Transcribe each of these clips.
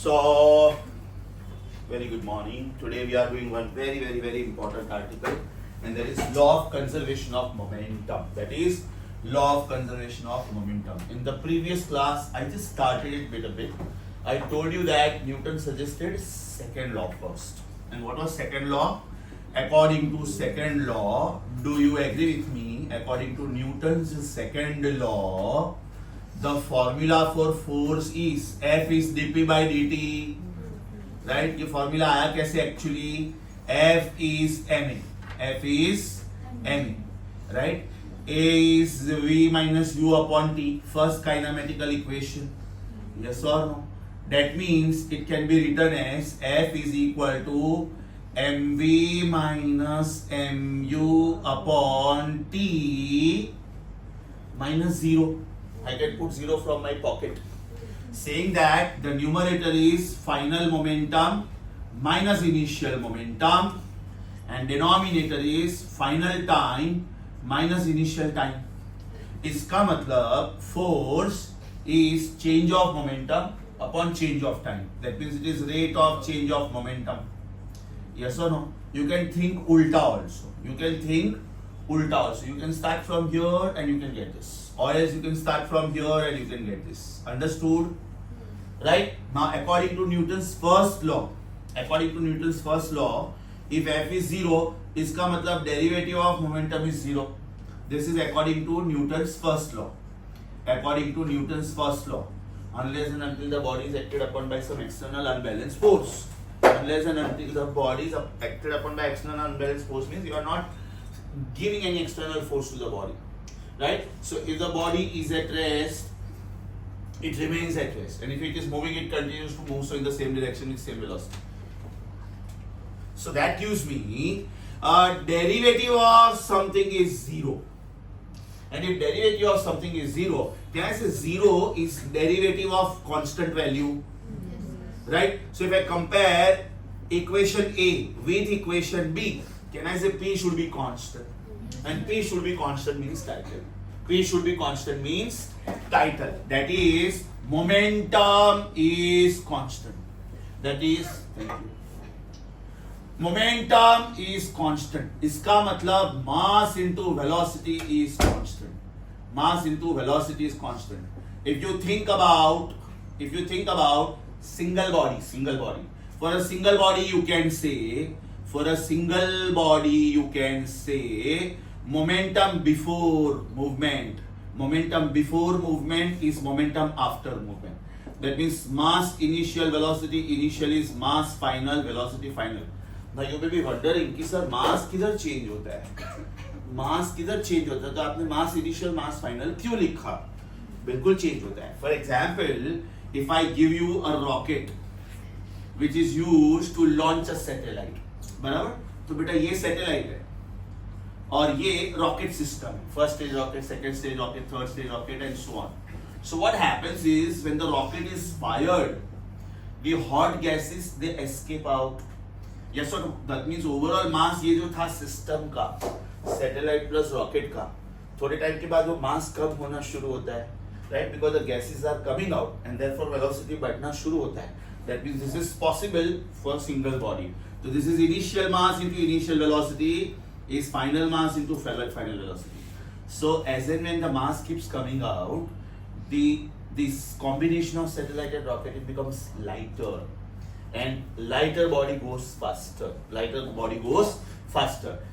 So, very good morning. Today we are doing one very important article, and that is law of conservation of momentum. That is law of conservation of momentum. In the previous class, I just started it bit a bit. I told you that Newton suggested second law first. And what was second law? According to second law, do you agree with me? According to Newton's second law, the formula for force is F is dp by dt. Right? ये formula आया कैसे actually? F is ma. F is ma. Right? A is v minus u upon t. First kinematical equation. Yes or no? That means it can be written as F is equal to mv minus mu upon t minus 0. I can put 0 from my pocket. Saying that the numerator is final momentum minus initial momentum and denominator is final time minus initial time. इसका मतलब force is change of momentum upon change of time. That means it is rate of change of momentum. Yes or no? You can think ulta also. You can think ulta also. You can start from here and you can get this. Or else you can start from here and you can get this. Understood? Right? Now according to Newton's first law, if F is 0, इसका मतलब derivative of momentum is 0. This is according to Newton's first law. Unless and until the body is acted upon by some external unbalanced force. Unless and until the body is acted upon by external unbalanced force means you are not giving any external force to the body. Right? So if the body is at rest, it remains at rest. And if it is moving, it continues to move, so in the same direction with same velocity. So that gives me derivative of something is 0. And if derivative of something is 0, can I say 0 is derivative of constant value? Yes. Right? So if I compare equation A with equation B, can I say P should be constant? And P should be constant means title. That is, momentum is constant. That is, thank you. Momentum is constant. इसका मतलब mass into velocity is constant. If you think about single body. For a single body you can say momentum before movement is momentum after movement. That means mass initial velocity initial is mass final velocity final. Now you may be wondering कि sir mass किधर change होता है? तो आपने mass initial mass final क्यों लिखा? बिल्कुल change होता है. For example, if I give you a rocket which is used to launch a satellite, बराबर? तो बेटा ये satellite है और ये rocket system, first stage rocket, second stage rocket, third stage rocket and so on. So what happens is when the rocket is fired, the hot gases they escape out. Yes or no? That means overall mass ये जो था system का, satellite plus rocket का, थोड़े time के बाद वो mass कम होना शुरू होता है, right? Because the gases are coming out and therefore velocity बढ़ना शुरू होता है. That means this is possible for single body. So this is initial mass into initial velocity is final mass into final velocity. So as and when the mass keeps coming out, this combination of satellite and rocket it becomes lighter, and lighter body goes faster.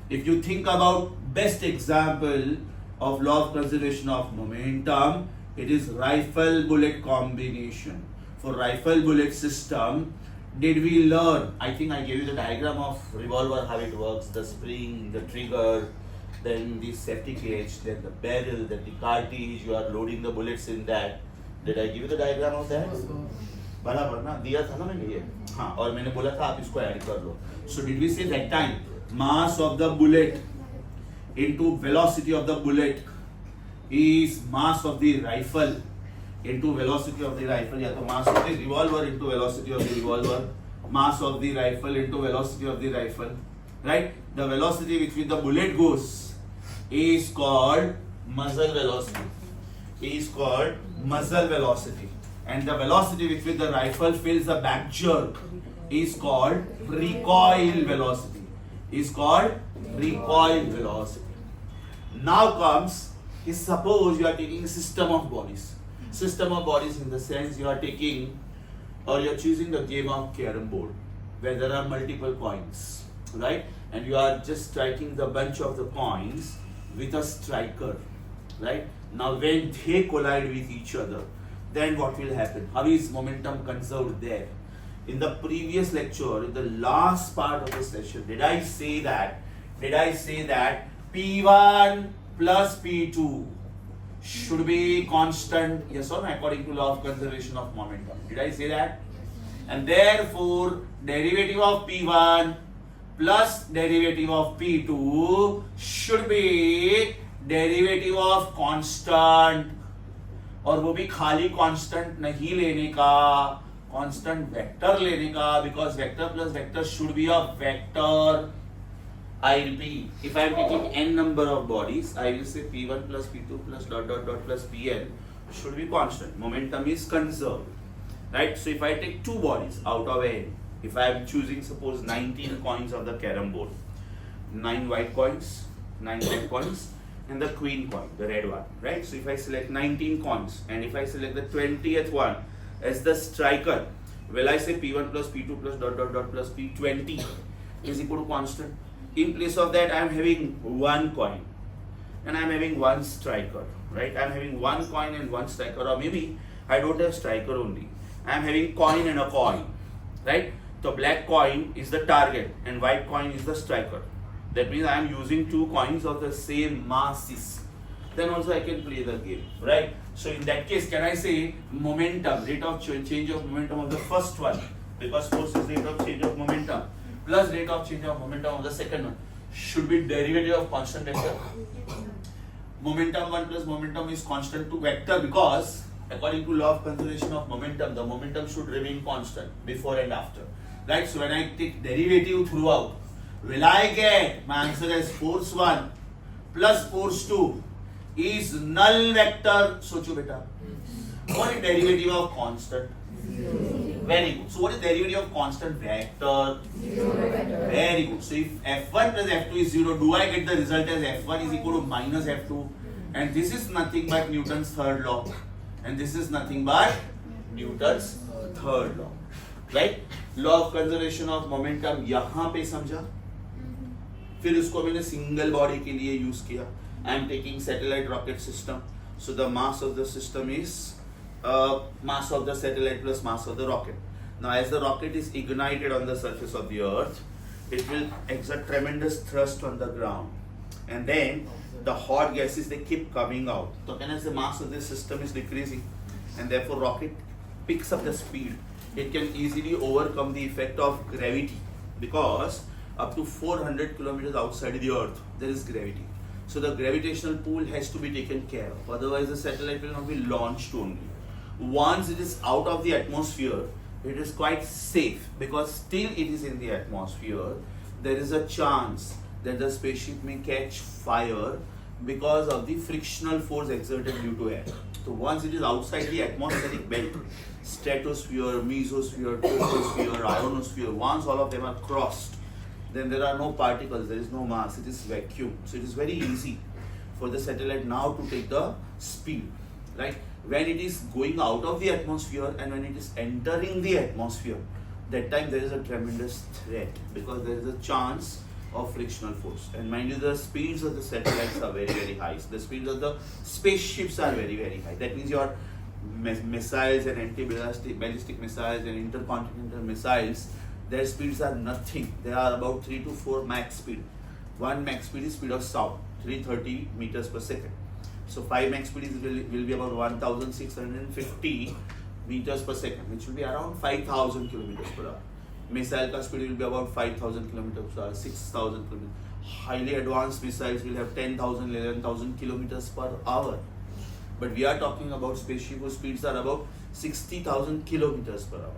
If you think about best example of law of conservation of momentum, it is rifle bullet combination. For rifle bullet system, did we learn? I think I gave you the diagram of revolver, how it works, the spring, the trigger, then the safety cage, then the barrel, then the cartridge, you are loading the bullets in that. Did I give you the diagram of that? बराबर ना दिया था ना मैंने ये. हाँ, और मैंने बोला था आप इसको ऐड कर लो. So did we say that time mass of the bullet into velocity of the bullet is mass of the rifle into velocity of the rifle, या तो mass of the revolver into velocity of the revolver, mass of the rifle into velocity of the rifle, right? The velocity with which the bullet goes is called muzzle velocity. and the velocity with which the rifle feels the back jerk is called recoil velocity. Is called recoil velocity. Now comes is suppose you are taking a system of bodies. System of bodies in the sense you are taking or you are choosing the game of carom board where there are multiple coins, right? And you are just striking the bunch of the coins with a striker, right? Now when they collide with each other, then what will happen? How is momentum conserved there? In the previous lecture, in the last part of the session, did I say that P1 plus P2 should be constant, yes or no, according to law of conservation of momentum? Did I say that? And therefore, derivative of P1 plus derivative of P2 should be derivative of constant, और वो भी खाली constant नहीं लेने का, constant vector लेने का, because vector plus vector should be a vector. I repeat, if I am taking n number of bodies, I will say P1 plus P2 plus dot dot dot plus Pn should be constant. Momentum is conserved, right? So if I take two bodies out of n, if I am choosing suppose 19 coins of the carom board, 9 white coins, 9 red coins, and the queen coin, the red one, right? So if I select 19 coins and if I select the 20th one as the striker, will I say P1 plus P2 plus dot dot dot plus P20 is equal to constant? In place of that, I am having one coin and I am having one striker, right? I am having one coin and one striker, or maybe I don't have striker only. I am having coin and a coin, right? So black coin is the target and white coin is the striker. That means I am using two coins of the same masses. Then also I can play the game, right? So in that case, can I say momentum, rate of change of momentum of the first one, because force is rate of change of momentum, plus rate of change of momentum of the second one, should be derivative of constant vector. Momentum 1 plus momentum is constant to vector because according to law of conservation of momentum, the momentum should remain constant before and after, right? So when I take derivative throughout, will I get my answer as force 1 plus force 2 is null vector? Socho beta. What is derivative of constant? Very good. So what is derivative of constant vector? Very good. So if f1 plus f2 is 0, do I get the result as f1 is equal to minus f2? And this is nothing but Newton's third law. And this is nothing but Newton's third law. Right? Law of conservation of momentum यहाँ पे समझा? फिर उसको मैंने single body के लिए use किया. I am taking satellite rocket system. So the mass of the system is mass of the satellite plus mass of the rocket. Now as the rocket is ignited on the surface of the earth, it will exert tremendous thrust on the ground, and then the hot gases, they keep coming out. So then as the mass of this system is decreasing and therefore rocket picks up the speed, it can easily overcome the effect of gravity, because up to 400 kilometers outside the earth there is gravity. So the gravitational pull has to be taken care of, otherwise the satellite will not be launched only. Once it is out of the atmosphere, it is quite safe, because still it is in the atmosphere. There is a chance that the spaceship may catch fire because of the frictional force exerted due to air. So once it is outside the atmospheric belt, stratosphere, mesosphere, troposphere, ionosphere, once all of them are crossed, then there are no particles, there is no mass, it is vacuum. So it is very easy for the satellite now to take the speed, right? When it is going out of the atmosphere and when it is entering the atmosphere, that time there is a tremendous threat, because there is a chance of frictional force. And mind you, the speeds of the satellites are very, very high. So the speeds of the spaceships are very, very high. That means your missiles and anti-ballistic missiles and intercontinental missiles, their speeds are nothing. They are about 3 to 4 Mach speed. 1 Mach speed is speed of sound, 330 meters per second. So 5 Mach speed will be about 1650 meters per second, which will be around 5000 kilometers per hour. Missile ka speed will be about 5000 kilometers per hour, 6000 kilometers. Highly advanced missiles will have 10,000, 11,000 kilometers per hour. But we are talking about spaceship whose speeds are about 60,000 kilometers per hour,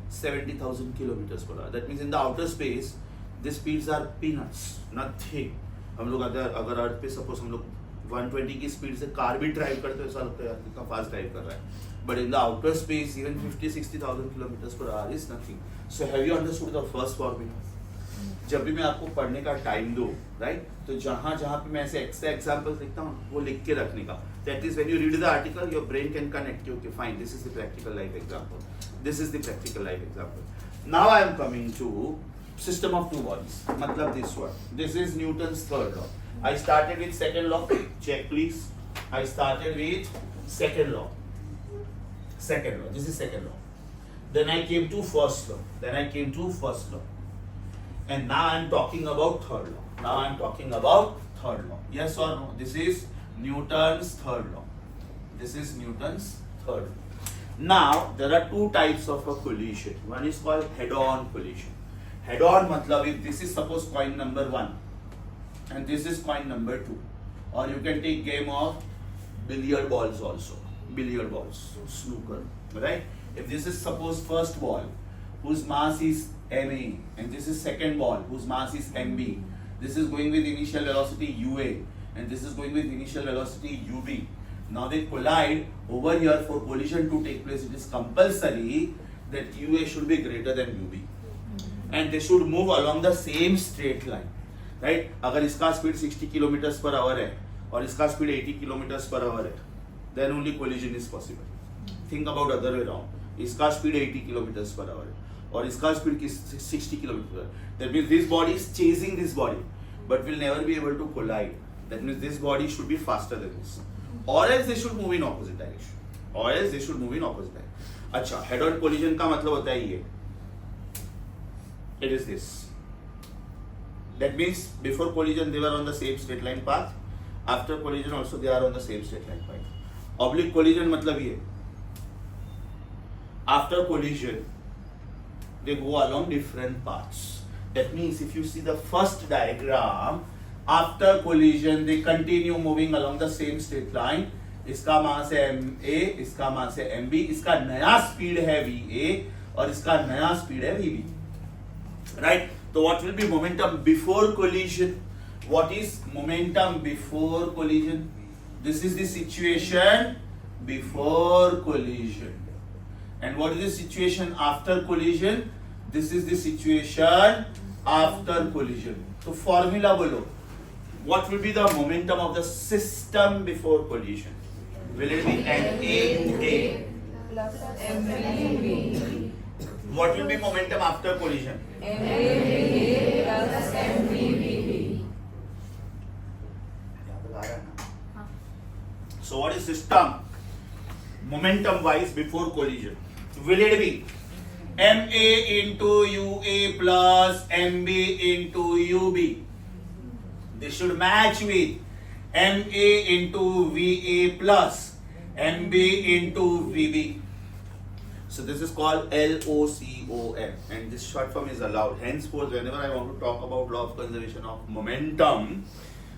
70,000 kilometers per hour. That means in the outer space, the speeds are peanuts, nothing. हम लोग अगर अर्थ पे suppose हम लोग 120 की speed से car भी drive करते हो ऐसा लगता है यार कितना फास्ट ड्राइव कर रहा है. But in the outer space, even 50-60,000 kilometers per hour is nothing. So have you understood the first formula? जब भी मैं आपको पढ़ने का टाइम दूं, राइट, तो जहाँ जहाँ पे मैं ऐसे एक्स्ट्रा एग्जाम्पल्स लिखता हूँ वो लिख के रखने का. That is when you read the article, your brain can connect. Okay, fine. This is the practical life example. This is the practical life example. Now I am coming to system of two bodies. मतलब this one. This is Newton's third law. I started with second law. Check please. I started with second law. Second law. This is second law. Then I came to first law. Then I came to first law. And now I am talking about third law. Now I am talking about third law. Yes or no? This is Newton's third law. This is Newton's third law. Now there are two types of a collision. One is called head-on collision. Head-on matlab if this is suppose coin number 1 and this is coin number 2, or you can take game of billiard balls also. Billiard balls, snooker, right? If this is suppose first ball whose mass is ma and this is second ball whose mass is mb, this is going with initial velocity ua and this is going with initial velocity ub. Now they collide. Over here for collision to take place, it is compulsory that ua should be greater than ub and they should move along the same straight line, right? अगर इसका speed 60 kilometers per hour है और इसका speed 80 kilometers per hour है, then only collision is possible. Think about other way around. इसका speed 80 kilometers per hour है और इसका speed 60 kilometers per hour. That means this body is chasing this body, but will never be able to collide. That means this body should be faster than this, or else they should move in opposite direction. Or else they should move in opposite direction. अच्छा, head-on collision का मतलब होता है ये. It is this. That means before collision they were on the same straight line path. After collision also they are on the same straight line path. Oblique collision मतलब ये. After collision they go along different paths. That means if you see the first diagram, after collision they continue moving along the same straight line. इसका मास है ma, इसका मास है mb, इसका नया speed है va और इसका नया स्पीड है vb. Right? So what will be momentum before collision? What is momentum before collision? This is the situation before collision. And what is the situation after collision? This is the situation after collision. So formula bolo. What will be the momentum of the system before collision? Will it be NA? plus MVB. What will be momentum after collision? MVB plus MVB. So what is system momentum wise before collision? Will it be MA into UA plus MB into UB? They should match with MA into VA plus MB into VB. So this is called LOCOM, and this short form is allowed. Henceforth, whenever I want to talk about law of conservation of momentum,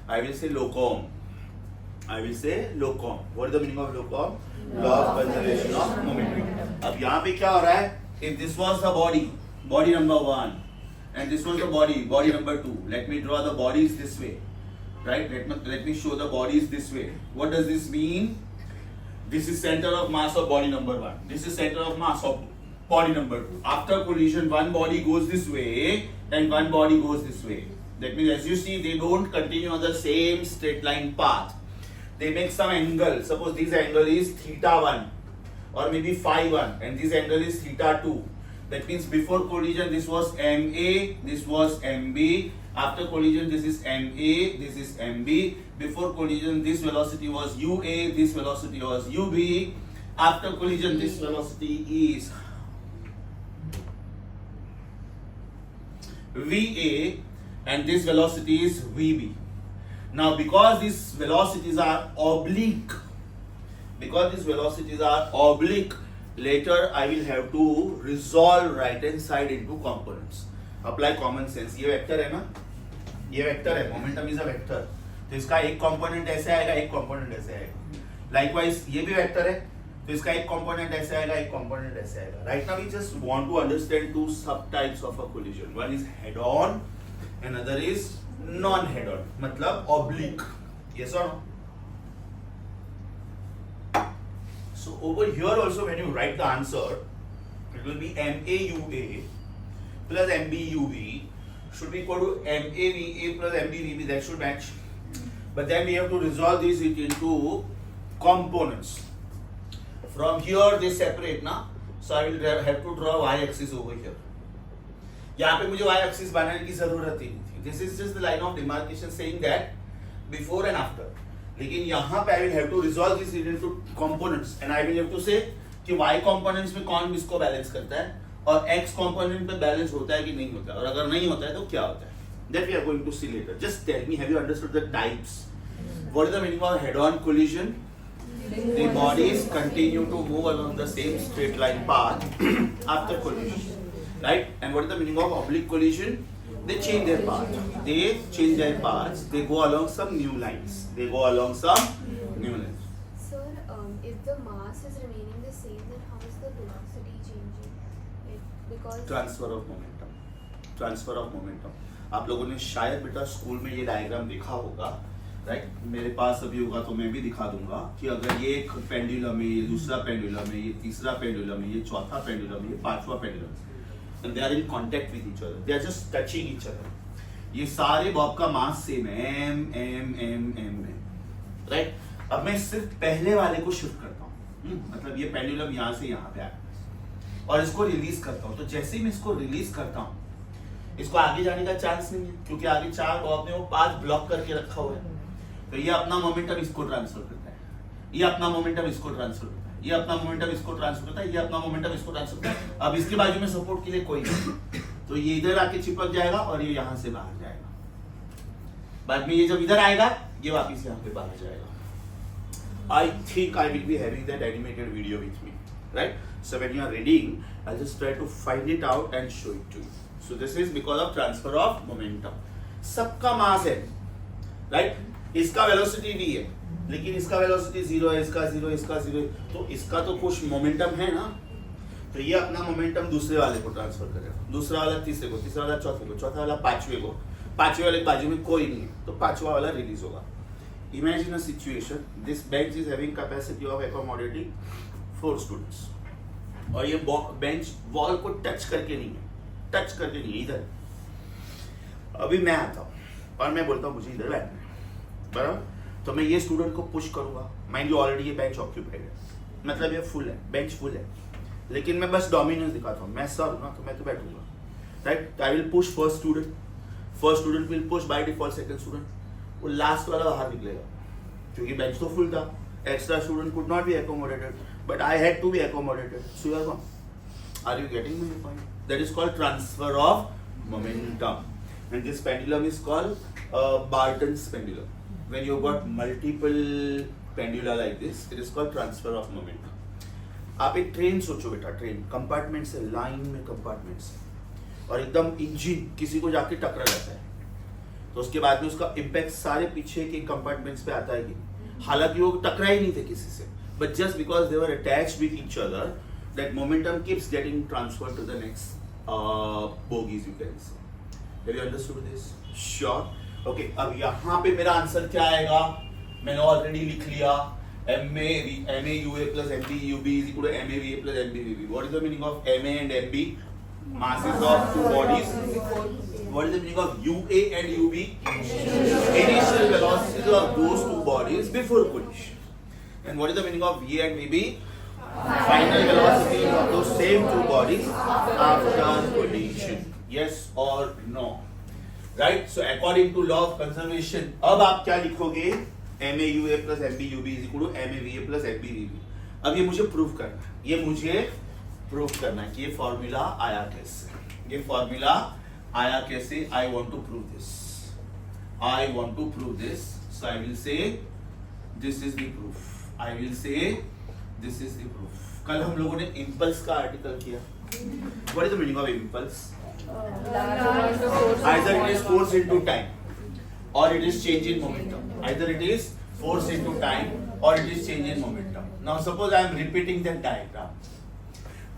I will say LOCOM. I will say LOCOM. What is the meaning of LOCOM? Law of conservation of momentum. अब यहाँ पे क्या हो रहा है? If this was the body, body number 1, and this was the body, body number 2. Let me draw the bodies this way, right? Let me show the bodies this way. What does this mean? This is center of mass of body number 1. This is center of mass of body number 2. After collision, one body goes this way and one body goes this way. That means, as you see, they don't continue on the same straight line path. They make some angle. Suppose this angle is theta 1 or maybe phi 1 and this angle is theta 2. That means before collision this was MA, this was MB. After collision this is MA, this is MB. Before collision this velocity was UA, this velocity was UB. After collision this velocity is VA and this velocity is VB. Now because these velocities are oblique, later I will have to resolve right hand side into components. Apply common sense. ये vector है ना, ये vector है, momentum is a vector. तो इसका एक component ऐसे आएगा, एक कंपोनेंट ऐसे आएगा. लाइकवाइज ये भी वेक्टर है, तो इसका एक कंपोनेंट ऐसे आएगा, एक कंपोनेंट ऐसे आएगा. Right now we just want to understand two sub types of a collision. One is head on, another is non head on, मतलब oblique. Yes or no? So over here also when you write the answer, it will be MAUA plus MBUV should be equal to MAVA plus MBVB. That should match. But then we have to resolve this into components. From here they separate ना, so I will have to draw y-axis over here. यहाँ पे मुझे y-axis बनाने की जरूरत ही नहीं थी. This is just the line of demarcation saying that before and after. लेकिन यहाँ पे I will have to resolve this into components and I will have to say कि y components में कौन किसको बैलेंस करता है और x component पे बैलेंस होता है कि नहीं होता है और अगर नहीं होता है तो क्या होता है. That we are going to see later. Just tell me, have you understood the types? What is the meaning of head-on collision? The bodies continue to move along the same straight line path after collision, right? And what is the meaning of oblique collision? They change their path. They change their paths. They go along some new lines. They go along some new lines. Sir, if the mass is remaining the same, then how is the velocity changing? Because Transfer of momentum. Transfer of momentum. आप लोगों ने शायद बेटा school में ये diagram देखा होगा, right? मेरे पास अभी होगा तो मैं भी दिखा दूंगा कि अगर ये एक पेंडुलम है, ये दूसरा पेंडुलम है, ये तीसरा पेंडुलम है, ये चौथा पेंडुलम है, ये पांचवा पेंडुलम है, and they are in contact with each other. They are just touching each other. ये सारे बॉब का मास सेम है, m, राइट? अब मैं सिर्फ पहले वाले को शिफ्ट करता हूँ, मतलब ये पेंडुलम यहाँ से यहाँ पे आया और इसको रिलीज करता हूँ. तो जैसे ही मैं इसको रिलीज करता हूँ, इसको आगे जाने का चांस नहीं है क्योंकि आगे चार बॉब ने वो पाथ ब्लॉक करके रखा हुआ है. तो ये अपना मोमेंटम इसको ट्रांसफर करता है, ये अपना मोमेंटम इसको ट्रांसफर करता है, ये अपना मोमेंटम इसको ट्रांसफर करता है, ये अपना मोमेंटम इसको ट्रांसफर करता है. अब इसके बाजू में सपोर्ट के लिए कोई नहीं, तो ये इधर आके चिपक जाएगा और ये यहाँ से बाहर जाएगा. बाद में ये जब इधर आएगा, ये वापिस यहाँ पे बाहर जाएगा. I think I will be having that animated video with me, right? So when you are reading, I'll just try to find it out and show it to you. So this is because of transfer of momentum. सबका मास है, right? इसका velocity v है, लेकिन इसका velocity 0 है, इसका 0, इसका 0 है, तो इसका तो कुछ मोमेंटम है ना. तो ये अपना मोमेंटम दूसरे वाले को ट्रांसफर करेगा, दूसरा वाला तीसरे को, तीसरा वाला चौथे को, चौथा वाला पांचवे को, पांचवे वाले के बाजू में कोई नहीं है, तो पांचवा वाला रिलीज होगा. Imagine a situation. This bench is having capacity of accommodating 4 students. और ये बेंच वॉल को टच करके नहीं है, टच करके नहीं है इधर. अभी मैं आता हूँ और मैं बोलता हूँ मुझे इधर बैठना है, बराबर? तो मैं ये स्टूडेंट को पुश करूंगा. माइंड यू ऑलरेडी ये बेंच ऑक्यूपाइड है, मतलब ये फुल है, बेंच फुल है, लेकिन मैं बस डोमिनेंस दिखाता हूँ. मैं सर हूँ ना, तो मैं तो बैठूंगा, right? I will push first student, first student will push by default second student. वो लास्ट वाला बाहर निकलेगा क्योंकि बेंच तो फुल था. Extra student could not be accommodated, but I had to be accommodated. So you are gone. Are you getting my point? That is called transfer of momentum, and this pendulum is called Barton's pendulum. When you got multiple pendula like this, it is called transfer of momentum. आप एक train सोचो बेटा, train compartments है, line में compartments है, और एकदम engine किसी को जाके टकरा जाता है, तो उसके बाद में उसका इम्पैक्ट सारे पीछे के कंपार्टमेंट्स पे आता है कि हालांकि वो टकरा ही नहीं थे किसी से, but just because they were attached with each other, that momentum keeps getting transferred to the next bogies, you can say. Have you understood this? Sure. Okay, अब यहाँ पे मेरा आंसर क्या आएगा? मैंने ऑलरेडी लिख लिया. MAUA plus MBUB is equal to MAVA plus MBVB. What is the meaning of MA and MB? Masses of two bodies. What is the meaning of UA and UB? Initial velocities of those two bodies before collision. And what is the meaning of VA and VB? Final velocity of those same two bodies after collision. Yes or no? Right? So according to law of conservation, अब आप क्या लिखोगे? MAUA plus MBUB is equal to MAVA plus MBVB. अब ये मुझे prove करना है, ये मुझे प्रूव करना है कि ये फॉर्मूला आया कैसे, ये फॉर्मूला आया कैसे. I want to prove this, I want to prove this. So I will say this is the proof, I will say this is the proof. कल हम लोगों ने इम्पल्स का आर्टिकल किया. What is the meaning of impulse? Either it is force into time or it is change in momentum. Either it is force into time or it is change in momentum. Now suppose I am repeating that diagram.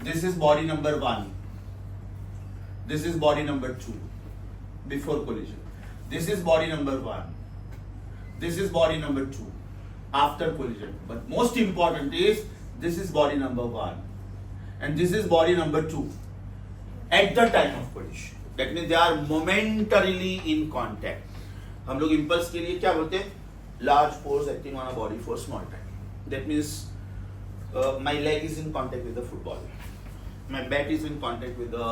This is body number 1. This is body number 2 before collision. This is body number 1. This is body number 2 after collision. But most important is this is body number 1 and this is body number 2 at the time of collision. That means they are momentarily in contact. हम लोग impulse के लिए क्या बोलते हैं? Large force acting on a body for small time. That means my leg is in contact with the football. My bat is in contact with the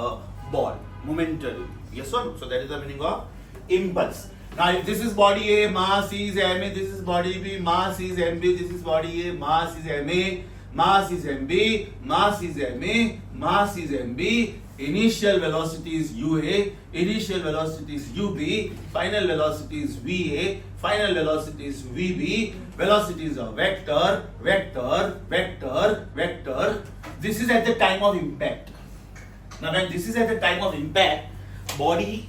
ball momentarily. Yes or no? So that is the meaning of impulse. Now if this is body A, mass is ma. This is body B, mass is mb. This is body A, mass is ma. Mass is mb. Mass is ma. Mass is mb. Initial velocity is ua. Initial velocity is ub. Final velocity is va. Final velocity is vb. Velocity is a vector. Vector. Vector. Vector. This is at the time of impact. Now when this is at the time of impact, body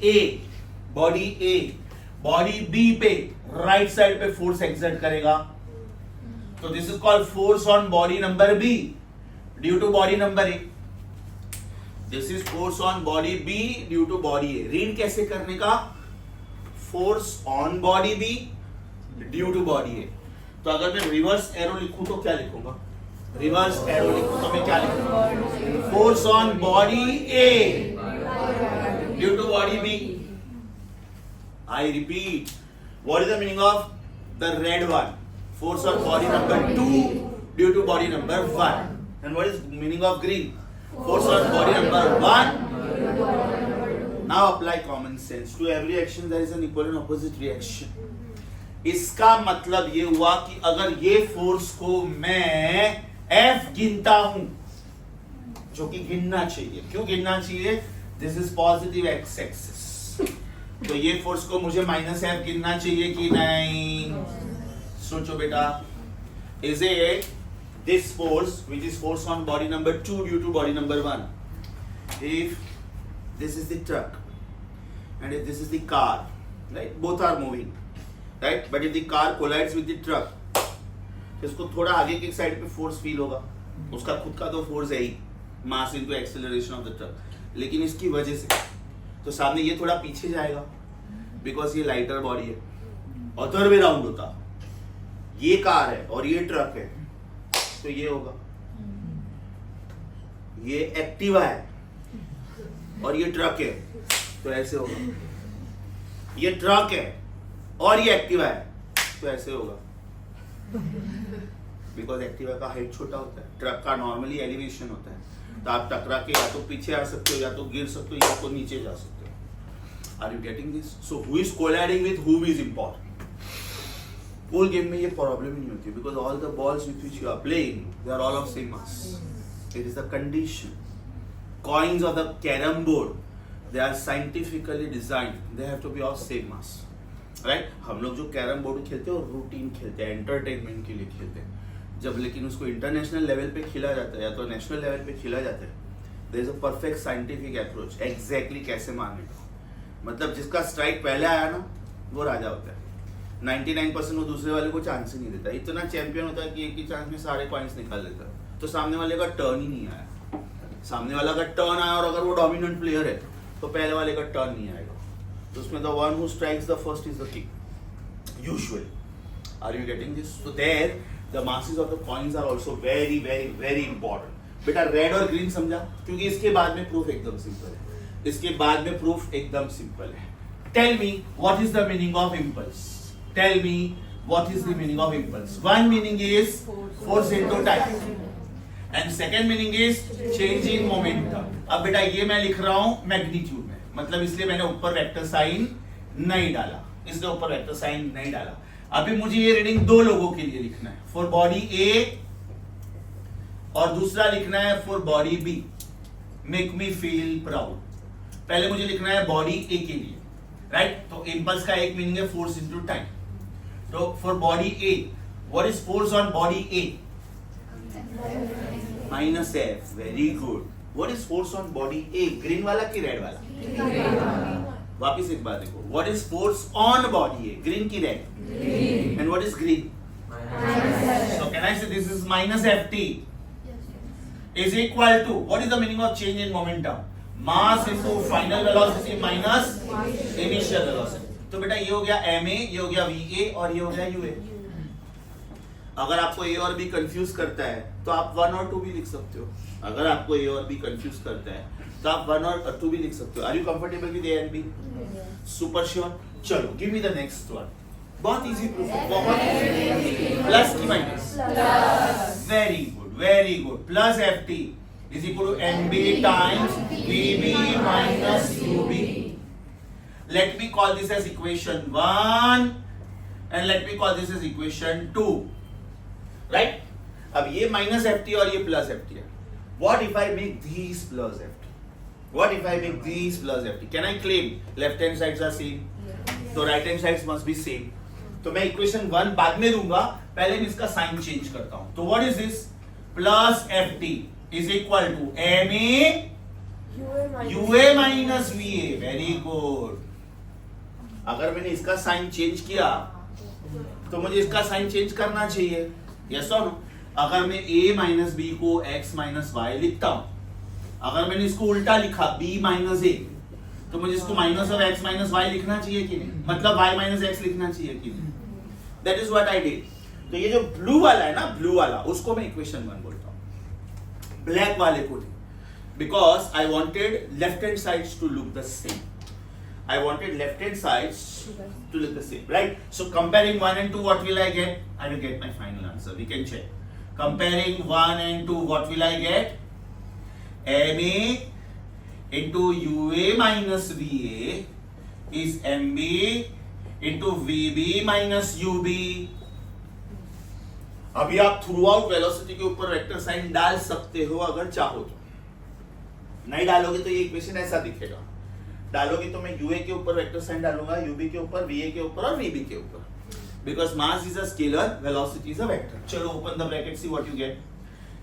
B पे right side पे force exert करेगा. तो this is called force on body number B due to body number A. This is force on body B due to body A. Read कैसे करने का? Force on body B due to body A. तो अगर मैं reverse arrow लिखूं तो क्या लिखूंगा? रिवर्स एरो लिखूं तो मैं क्या लिखूंगा? Force on body A due to body B. I repeat, what is the meaning of the red one? Force on body number 2 due to body number 1. And what is meaning of green? Force on body number 1. Now apply common sense. To every action there is an equal and opposite reaction. इसका मतलब ये हुआ कि अगर ये force को मैं F गिनता हूं, जो कि गिनना चाहिए. क्यों गिनना चाहिए? This is positive x axis. तो ये फोर्स को मुझे माइनस एफ गिनना चाहिए कि नहीं? सोचो बेटा. Is it this force which is force on body number 2 due to body number 1? If this is the truck and if this is the car, right, both are moving, right, but if the car collides with the truck, इसको थोड़ा आगे की side पे force feel होगा. उसका खुद का तो फोर्स है ही, mass into acceleration of the truck. लेकिन इसकी वजह से तो सामने ये थोड़ा पीछे जाएगा बिकॉज ये लाइटर बॉडी है. अदर वे राउंड होता, ये कार है और ये ट्रक है तो ये होगा. ये एक्टिवा है और ये ट्रक है तो ऐसे होगा. ये ट्रक है और ये एक्टिवा है तो ऐसे होगा. बिकॉज एक्टिवा का हाइट छोटा होता है, ट्रक का नॉर्मली एलिवेशन होता है. तो आप टकरा के या तो पीछे आ सकते हो, या तो गिर सकते हो, या तो नीचे जा सकते हो. Are you getting this? So who is colliding with whom is important. Pool game में ये प्रॉब्लम ही नहीं होती because all the balls with which you are playing they are all of same mass. It is the condition. Coins of the carrom board they are scientifically designed, they have to be of same mass, right. हम लोग जो carrom board खेलते हैं वो routine खेलते हैं, entertainment के लिए खेलते हैं. जब लेकिन उसको इंटरनेशनल लेवल पे खेला जाता है या तो नेशनल लेवल पे खेला जाता है, there is a perfect scientific approach exactly कैसे मारने का. मतलब जिसका स्ट्राइक पहले आया ना वो राजा होता है. 99% वो दूसरे वाले को चांस ही नहीं देता. इतना चैंपियन होता है कि एक ही चांस में सारे पॉइंट्स निकाल लेता है. तो सामने वाले का टर्न ही नहीं आया. सामने वाला का टर्न आया और अगर वो डोमिनेंट प्लेयर है तो पहले वाले का टर्न नहीं आएगा. तो उसमें the one who strikes the first is the king usually. Are you getting this? So there the masses of the coins are also very very very important. बेटा रेड और ग्रीन समझा? क्योंकि इसके बाद में प्रूफ एकदम सिंपल है. इसके बाद में प्रूफ एकदम सिंपल है. Tell me what is the meaning of impulse. Tell me what is the meaning of impulse. One meaning is force into time and second meaning is change in momentum. अब बेटा ये मैं लिख रहा हूं magnitude में, मतलब इसलिए मैंने ऊपर वेक्टर साइन नहीं डाला, इसलिए ऊपर वेक्टर साइन नहीं डाला. अभी मुझे ये रीडिंग दो लोगों के लिए लिखना है, फॉर बॉडी ए और दूसरा लिखना है for body B. Make me feel proud. पहले मुझे लिखना है बॉडी ए के लिए, राइट. तो इंपल्स का एक मीनिंग है फोर्स इनटू टाइम. तो for body A what is force on body A? Minus F. Very good. What is force on body A? Green वाला कि रेड वाला? वापिस एक बार देखो. What is force on body A? Green की red? Green. And what is green? Minus. So can I say this is minus ft is equal to what is the meaning of change in momentum? Mass into final velocity minus initial velocity. तो बेटा ये हो गया ma, ये हो गया va और ये हो गया ua. अगर आपको ए और बी कंफ्यूज करता है तो आप 1 और 2 भी लिख सकते हो. अगर आपको ए और बी कंफ्यूज करता है तो आप 1 और 2 भी लिख सकते हो. Are you comfortable with A and B? Super sure. चलो give me the next one. बहुत इजी प्रूफ है, बहुत इजी. प्लस की minus? Very good, very good. Plus F T is equal to M B times V B minus U B. Let me call this as equation 1 and let me call this as equation 2, right? अब ये minus ft और ये plus ft है. What if I make these plus ft? What if I make these plus ft? Can I claim left hand sides are same? तो right hand sides must be same. तो मैं equation 1 बाद में दूंगा, पहले मैं इसका sign change करता हूं. तो what is this? Plus ft is equal to ma ua minus va. Very good. अगर मैंने इसका sign change किया तो मुझे इसका साइन चेंज करना चाहिए. यस और नो? अगर मैं a माइनस बी को x माइनस वाई लिखता हूं, अगर मैंने इसको उल्टा लिखा b माइनस a, तो मुझे इसको minus of x minus Y लिखना चाहिए कि नहीं? मतलब y माइनस x लिखना चाहिए कि नहीं? That is what I did. तो ये जो ब्लू वाला है ना, ब्लू वाला, उसको मैं इक्वेशन 1 बोलता हूं. ब्लैक वाले को नहीं, because I wanted left hand sides to look the same. I wanted left hand sides to look the same, right? So comparing 1 and 2, what will I get? I will get my final answer. We can check. Comparing 1 and 2, what will I get? MA into UA minus VA is MB into VB minus UB. अभी आप through out velocity के ऊपर vector sign डाल सकते हो अगर चाहो तो. नहीं डालोगे तो ये इक्वेशन ऐसा दिखेगा. डालोगे तो मैं यूए के ऊपर वेक्टर साइन डालूंगा, यूबी के ऊपर, वीए के ऊपर और वीबी के ऊपर. Because mass is a scalar, velocity is a vector. चलो open the bracket, see what you get.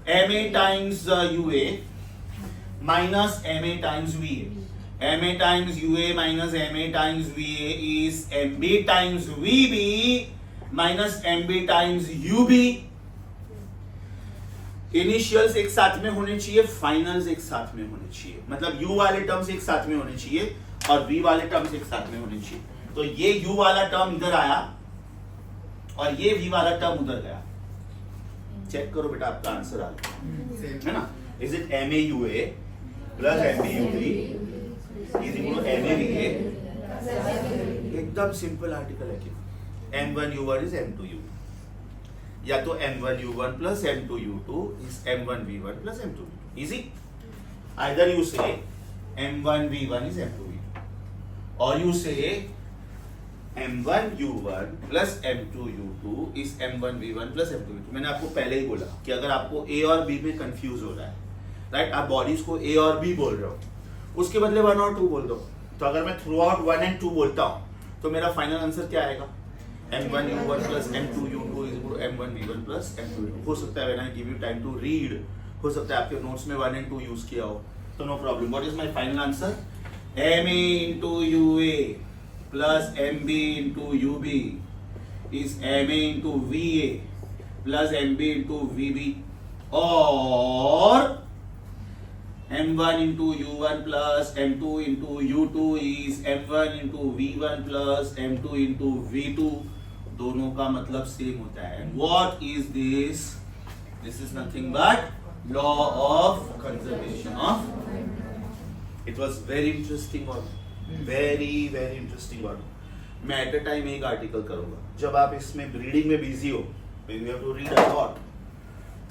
ma times U A minus ma times V A. ma times U A minus ma times V A is mb times V B minus mb times U B. Initials एक साथ में होने चाहिए, finals एक साथ में होने चाहिए. मतलब u वाले टर्म्स एक साथ में होने चाहिए और v वाले टर्म्स एक साथ में होने चाहिए. तो ये u वाला टर्म इधर आया और ये v वाला टर्म उधर गया. चेक करो बेटा, आपका आंसर आ गया है ना? Is it ma ua plus mb ub is equal to ma va? एकदम सिंपल आर्टिकल है कि m1 u1 is m2 u2. या तो m1 u1 plus m2 u2 is m1 v1 plus m2 v2. Easy. Either you say m1 v1 is m2 v2, or you say m1 u1 plus m2 u2 is m1 v1 plus m2 v2. मैंने आपको पहले ही बोला कि अगर आपको a और b में confuse हो रहा है, राइट, आप बॉडीज को a और b बोल रहे हो, उसके बदले 1 और 2 बोल दो. तो अगर मैं थ्रू आउट 1 and 2 बोलता हूं तो मेरा फाइनल आंसर क्या आएगा? m1 u1 plus m2 u2 is equal to m1 v1 plus m2 v2. हो सकता है when I give you time to read, हो सकता है आपके नोट्स में 1 and 2 यूज किया हो, तो no problem. What is my final answer? ma into ua plus mb into ub is ma into va plus mb into vb, or m1 into u1 plus m2 into u2 is m1 into v1 plus m2 into v2. दोनों का मतलब same होता है. What is this? This is nothing but law of conservation of. It was very interesting one, very very interesting one. मैं at a time एक article करूंगा. जब आप इसमें रीडिंग में बिजी हो, when you have to read a lot,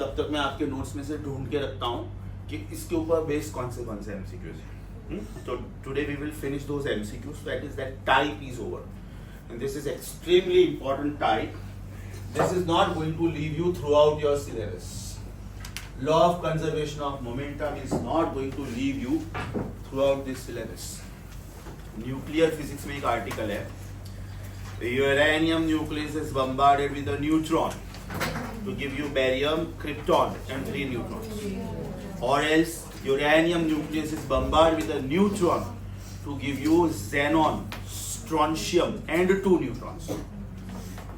तब तक मैं आपके नोट्स में से ढूंढ के रखता हूँ कि इसके ऊपर बेस कौन से MCQs हैं. तो today we will finish those MCQs. That is, that type is over. And this is extremely important type. This is not going to leave you throughout your syllabus. Law of conservation of momentum is not going to leave you throughout this syllabus. Nuclear physics में एक article है. The uranium nucleus is bombarded with a neutron to give you barium, krypton and 3 neutrons. Or else uranium nucleus is bombarded with a neutron to give you xenon, strontium and 2 neutrons.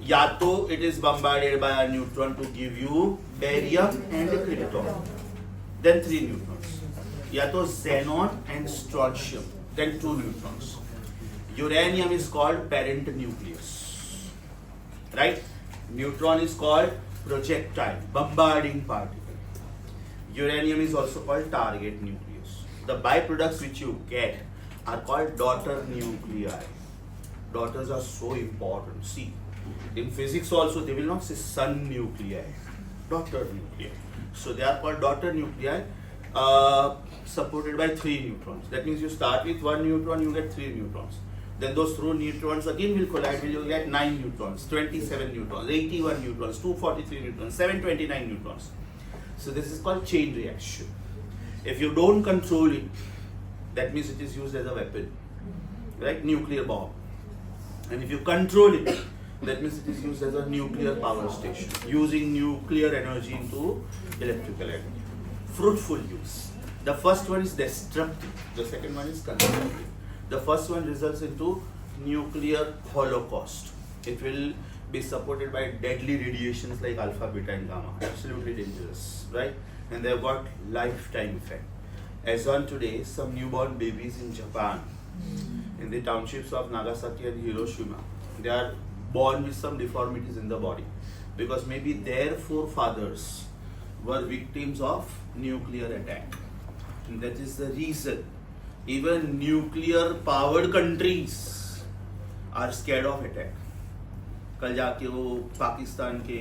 या तो it is bombarded by a neutron to give you barium and krypton, then 3 neutrons. या तो xenon and strontium, then 2 neutrons. Uranium is called parent nucleus, right? Neutron is called projectile, bombarding particle. Uranium is also called target nucleus. The byproducts which you get are called daughter nuclei. Daughters are so important. See, in physics also they will not say son nuclei, daughter nuclei. So they are called daughter nuclei, supported by 3 neutrons. That means you start with 1 neutron, you get 3 neutrons. Then those 3 neutrons again will collide, you will get 9 neutrons, 27 neutrons, 81 neutrons, 243 neutrons, 729 neutrons. So this is called chain reaction. If you don't control it, that means it is used as a weapon, right? Nuclear bomb. And if you control it, that means it is used as a nuclear power station, using nuclear energy into electrical energy. Fruitful use. The first one is destructive, the second one is constructive. The first one results into nuclear holocaust. It will be supported by deadly radiations like alpha, beta and gamma. Absolutely dangerous, right? And they've got lifetime effect. As on today, some newborn babies in Japan, in the townships of Nagasaki and Hiroshima, they are born with some deformities in the body because maybe their forefathers were victims of nuclear attack. And that is the reason even nuclear powered countries are scared of attack. कल जाके वो पाकिस्तान के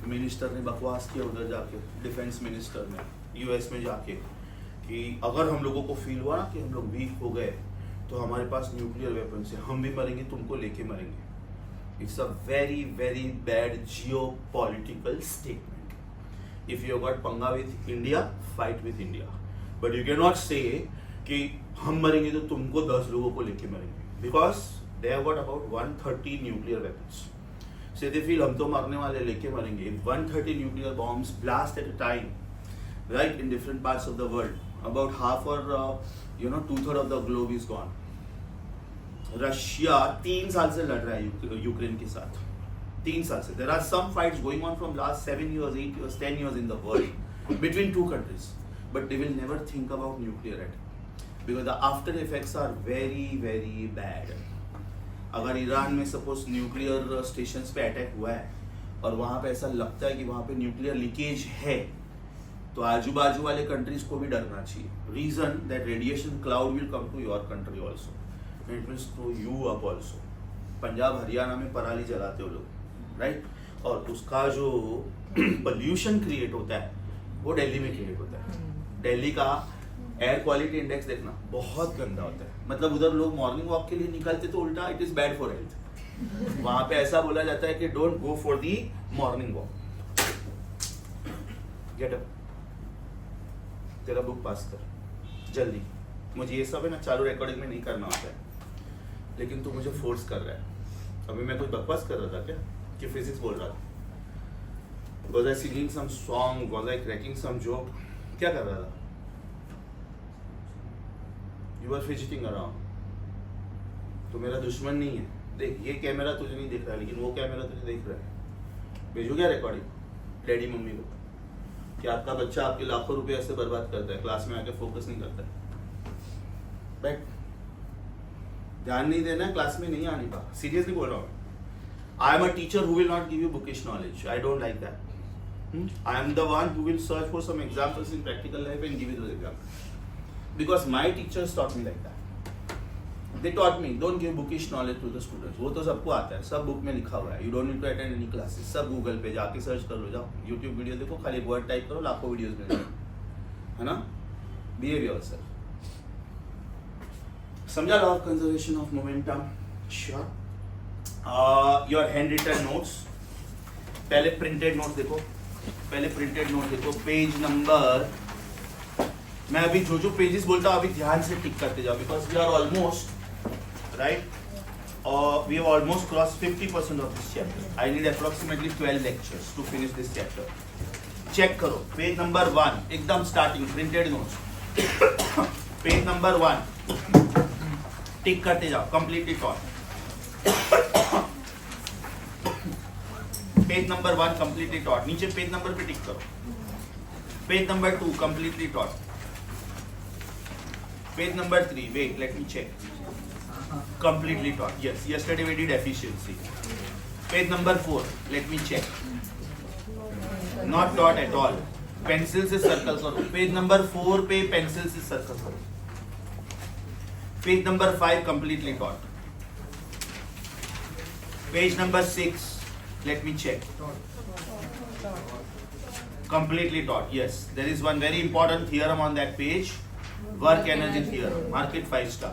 minister ने बकवास किया उधर जाके, defence minister ने यूएस में जाके, कि अगर हम लोगों को फील हुआ ना कि हम लोग वीक हो गए तो हमारे पास न्यूक्लियर वेपन से हम भी मरेंगे, तुमको लेके मरेंगे. It's a very very bad geo political statement. If you got पंगा with India, fight with India, but you can not say कि हम मरेंगे तो तुमको 10 लोगों को लेके मरेंगे, because they have got about 130 nuclear weapons. So they feel हम तो मरने वाले, लेके मरेंगे. If 130 nuclear bombs blast at a time, right, in different parts of the world, about half or 2/3 of the globe is gone. Russia 3 साल से लड़ रहा है यूक्रेन के साथ. 3 साल से. There are some fights going on from last 7 years, 8 years, 10 years in the world between 2 countries, but they will never think about nuclear attack because the after effects are very very bad. अगर Iran में suppose nuclear stations पे attack हुआ है और वहाँ पे ऐसा लगता है कि वहाँ पे न्यूक्लियर लीकेज है, तो आजू बाजू वाले कंट्रीज को भी डरना चाहिए. Reason that radiation cloud will come to your country also, it will throw you up also. Punjab Haryana में पराली जलाते हो लोग, राइट, और उसका जो पोल्यूशन क्रिएट होता है वो दिल्ली में क्रिएट होता है. दिल्ली का एयर क्वालिटी इंडेक्स देखना बहुत गंदा होता है. मतलब उधर लोग मॉर्निंग वॉक के लिए निकलते तो उल्टा it is bad for health. वहां पे ऐसा बोला जाता है कि don't go for the morning walk. Get up, तेरा बुक पास कर जल्दी. मुझे ये सब है ना चालू रिकॉर्डिंग में नहीं करना होता है, लेकिन तू मुझे फोर्स कर रहा है. अभी मैं कोई बकवास कर रहा था क्या कि फिजिक्स बोल रहा था? Was I singing some song? Was I cracking some joke? क्या कर रहा था? You are fidgeting around. तो मेरा दुश्मन नहीं है. देख, ये कैमरा तुझे नहीं देख रहा है, लेकिन वो कैमरा तुझे देख रहा है. भेजो क्या रिकॉर्डिंग डैडी मम्मी को कि आपका बच्चा आपके लाखों रुपए ऐसे बर्बाद करता है, क्लास में आके फोकस नहीं करता है. बैठ, ध्यान नहीं देना, क्लास में नहीं आने का. सीरियसली बोल रहा हूँ. I am a teacher who will not give you bookish knowledge. I don't like that. I am the one who will search for some examples in practical life and give you those examples. Because my teachers taught me like that. They taught me, don't give bookish knowledge to the students. वो तो सबको आता है, सब book में लिखा हुआ है. You don't need to attend any classes. सब गूगल पे जाके सर्च कर लो, जाओ यूट्यूब वीडियो देखो, खाली वर्ड टाइप करो, लाखों वीडियोस मिल जाएंगे, है ना? Behave yourself. समझा law of conservation of momentum? Sure. Your handwritten notes. पहले प्रिंटेड नोट देखो, पहले प्रिंटेड नोट देखो. पेज नंबर, मैं अभी जो जो पेजेस बोलता हूँ अभी ध्यान से टिक करते जाओ, because we are almost right, we have almost cross 50% of this chapter. I need approximately 12 lectures to finish this chapter. Check करो पेज नंबर 1, एकदम starting printed notes. Page number 1 tick करते जाओ, completely taught. Page number 1 completely taught. नीचे page number पे tick करो. Page number 2 completely taught. Page number 3, wait, let me check. Completely taught. Yes, yesterday we did efficiency. Page number 4, let me check. Not dot at all. Pencil से circle करो. Page number 4 पे pencil से circle करो. Page number 5 completely dot. Page number 6, let me check. Completely dot. Yes, there is one very important theorem on that page. Work energy theorem. Mark it 5 star.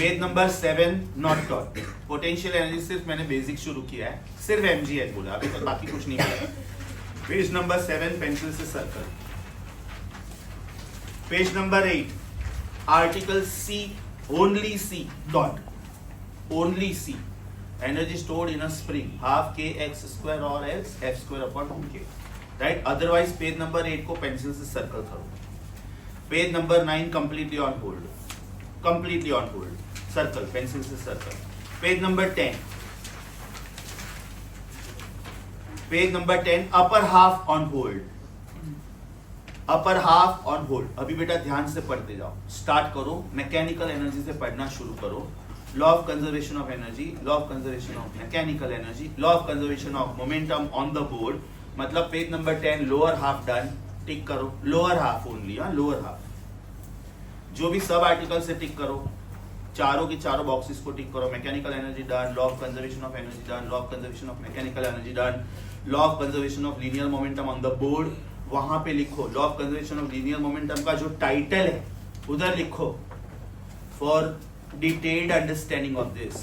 Page number 7, not dot. Potential energy सिर्फ मैंने basic शुरू किया है. सिर्फ mgh बोला. अभी तक बाकी कुछ नहीं किया. Page number 7, पेंसिल से circle. Page number 8, article C, only C dot. Only C. Energy stored in a spring, half kx square or else f square upon 2k. Right? Otherwise, page number 8 को pencil से circle करो. Page number 9 completely on hold. Completely on hold. Circle, pencil से circle. Page number 10. Page number 10, upper half on hold. Upper half on hold. अभी बेटा ध्यान से पढ़ते जाओ. Start करो. Mechanical energy से पढ़ना शुरू करो. Law of conservation of energy, law of conservation of mechanical energy, law of conservation of momentum on the board. मतलब page number 10 lower half done. Tick करो. Lower half only. हाँ, lower half. जो भी sub article से टिक करो. चारों के चारों बॉक्सेस को टिक करो. Mechanical energy done, law of conservation of energy done, law of conservation of mechanical energy done, law of conservation of linear momentum on the board. वहां पे लिखो law of conservation of linear momentum का जो title है उधर लिखो. For detailed understanding of this,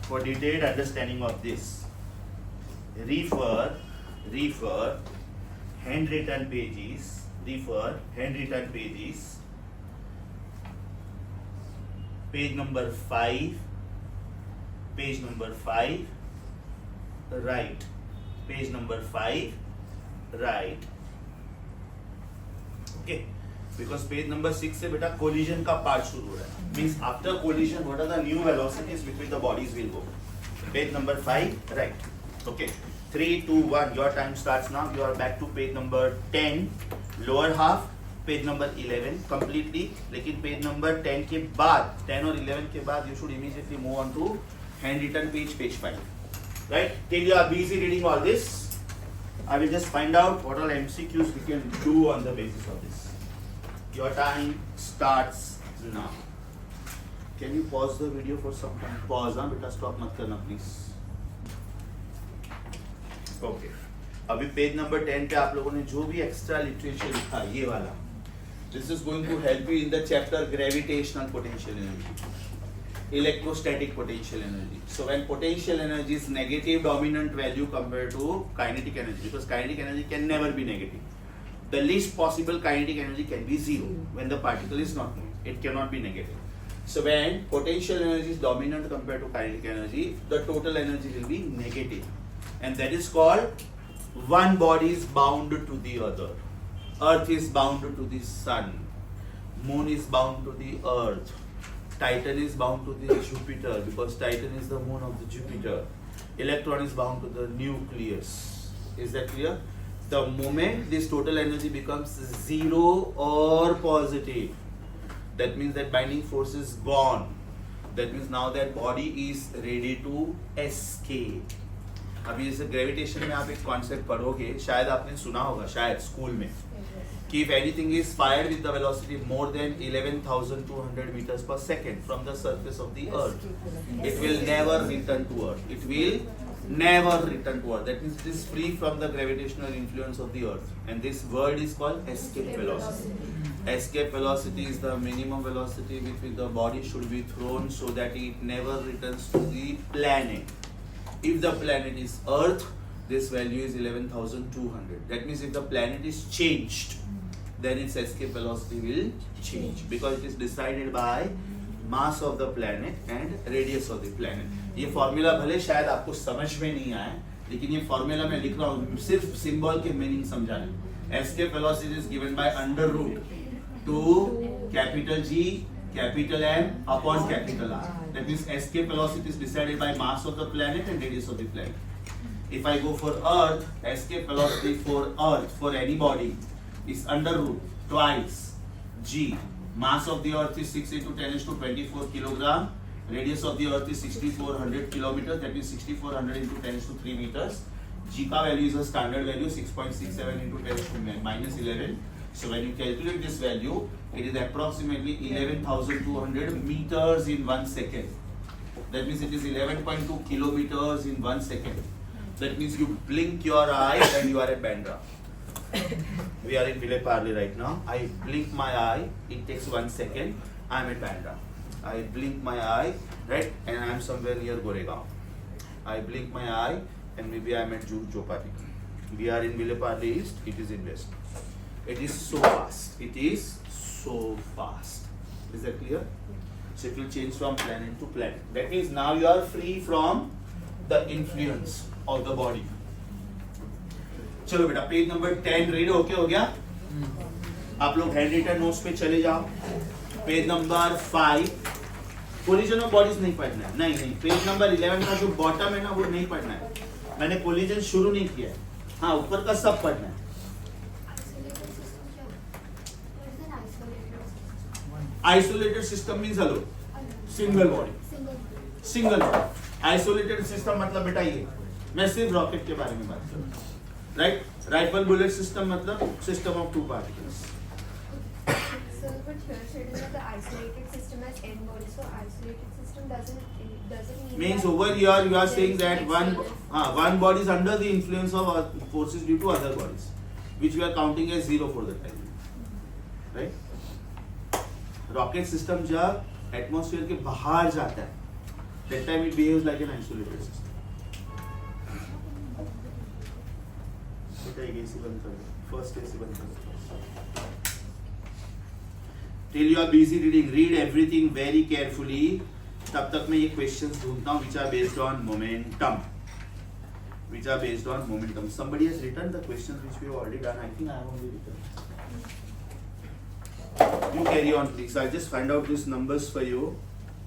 for detailed understanding of this, refer handwritten pages, page number 5, right, page number 5, right, okay. Because page number 6 से बेटा collision का part शुरू हो रहा है. Means after collision, what are the new velocities between the bodies will go. Page number 5, right. Okay. 3, 2, 1. Your time starts now. You are back to page number 10, lower half. Page number 11 completely. लेकिन page number 10 के बाद, 10 और 11 के बाद, you should immediately move on to handwritten page 5. Right. Till you are busy reading all this, I will just find out what all MCQs we can do on the basis of this. Your time starts now. Can you pause the video for some time? Pause, हाँ बेटा, stop मत करना please. Okay. अभी page number 10 पे आप लोगों ने जो भी एक्स्ट्रा लिटरेचर लिखा ये वाला, this is going to help you in the chapter gravitational potential energy, electrostatic potential energy. So when potential energy is negative dominant value compared to kinetic energy, because kinetic energy can never be negative. The least possible kinetic energy can be 0 when the particle is not moving. It cannot be negative. So when potential energy is dominant compared to kinetic energy, the total energy will be negative. And that is called one body is bound to the other. Earth is bound to the sun. Moon is bound to the earth. Titan is bound to the Jupiter because Titan is the moon of the Jupiter. Electron is bound to the nucleus. Is that clear? The moment this total energy becomes 0 or positive, that means that binding force is gone. That means now that body is ready to escape. अभी जैसे gravitation में आप एक concept पढ़ोगे, शायद आपने सुना होगा, शायद स्कूल में, कि if anything is fired with the velocity more than 11,200 meters per second from the surface of the earth, it will never return to earth. It will never return to earth. That means it is free from the gravitational influence of the earth. And this word is called escape velocity. Escape velocity is the minimum velocity with which the body should be thrown so that it never returns to the planet. If the planet is earth, this value is 11,200. That means if the planet is changed, then its escape velocity will change because it is decided by mass of the planet and radius of the planet. ये formula भले शायद आपको समझ में नहीं आए, लेकिन ये फॉर्मूला मैं लिख रहा हूँ सिर्फ सिंबल के मीनिंग समझाने. Escape velocity is given by under root 2 capital G capital M upon capital R. That means escape velocity is decided by mass of the planet and radius of the planet. If I go for Earth, escape velocity for Earth for any body is under root twice G. Mass of the Earth is 6 into 10 to 24 kilogram. Radius of the Earth is 6,400 kilometers. That means 6,400 into 10 to 3 meters. G ka value is a standard value 6.67 into 10 to the minus 11. So when you calculate this value, it is approximately 11,200 meters in 1 second. That means it is 11.2 kilometers in 1 second. That means you blink your eye and you are at Bandra. We are in Vile Parle right now. I blink my eye, it takes 1 second, I am at Bandra. I blink my eye, right, and I am somewhere near Goregaon. I blink my eye and maybe I am at Jopati. We are in Vile Parle East, it is in West. It is so fast. It is so fast. Is that clear? So it will change from planet to planet. That means now you are free from the influence of the body. चलो बेटा page number 10 read okay हो गया आप लोग hand written notes पे चले जाओ page number 5 collision of bodies नहीं पढ़ना है नहीं पेज नंबर 11 का जो बॉटम है ना वो नहीं पढ़ना है मैंने कोलिजन शुरू नहीं किया है हाँ ऊपर का सब पढ़ना है isolated system means hello single body isolated system मतलब बेटा ये मैं सिर्फ रॉकेट के बारे में बात कर रहा हूँ राइट राइफल बुलेट सिस्टम मतलब system of two particles Sir, but here stated that the isolated system has n bodies. So isolated system doesn't mean means that over here you are there saying is that one body is under the influence of forces due to other bodies which we are counting as zero for the time right rocket system जब atmosphere के बाहर जाता है that time it behaves like an isolated system AC बंद कर दो first AC बंद कर दो till you are busy reading read everything very carefully तब तक मैं ये questions ढूंढता हूँ which are based on momentum somebody has written the questions which we have already done I think I have only written you carry on please I'll just find out these numbers for you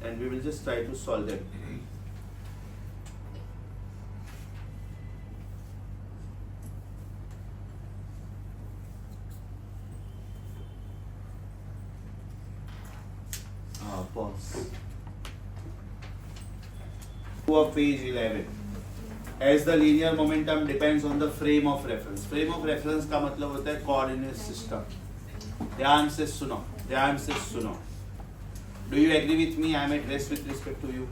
and we will just try to solve them pause of page 11 as the linear momentum depends on the frame of reference का मतलब होता है coordinate system ध्यान से सुनो do you agree with me I am at rest with respect to you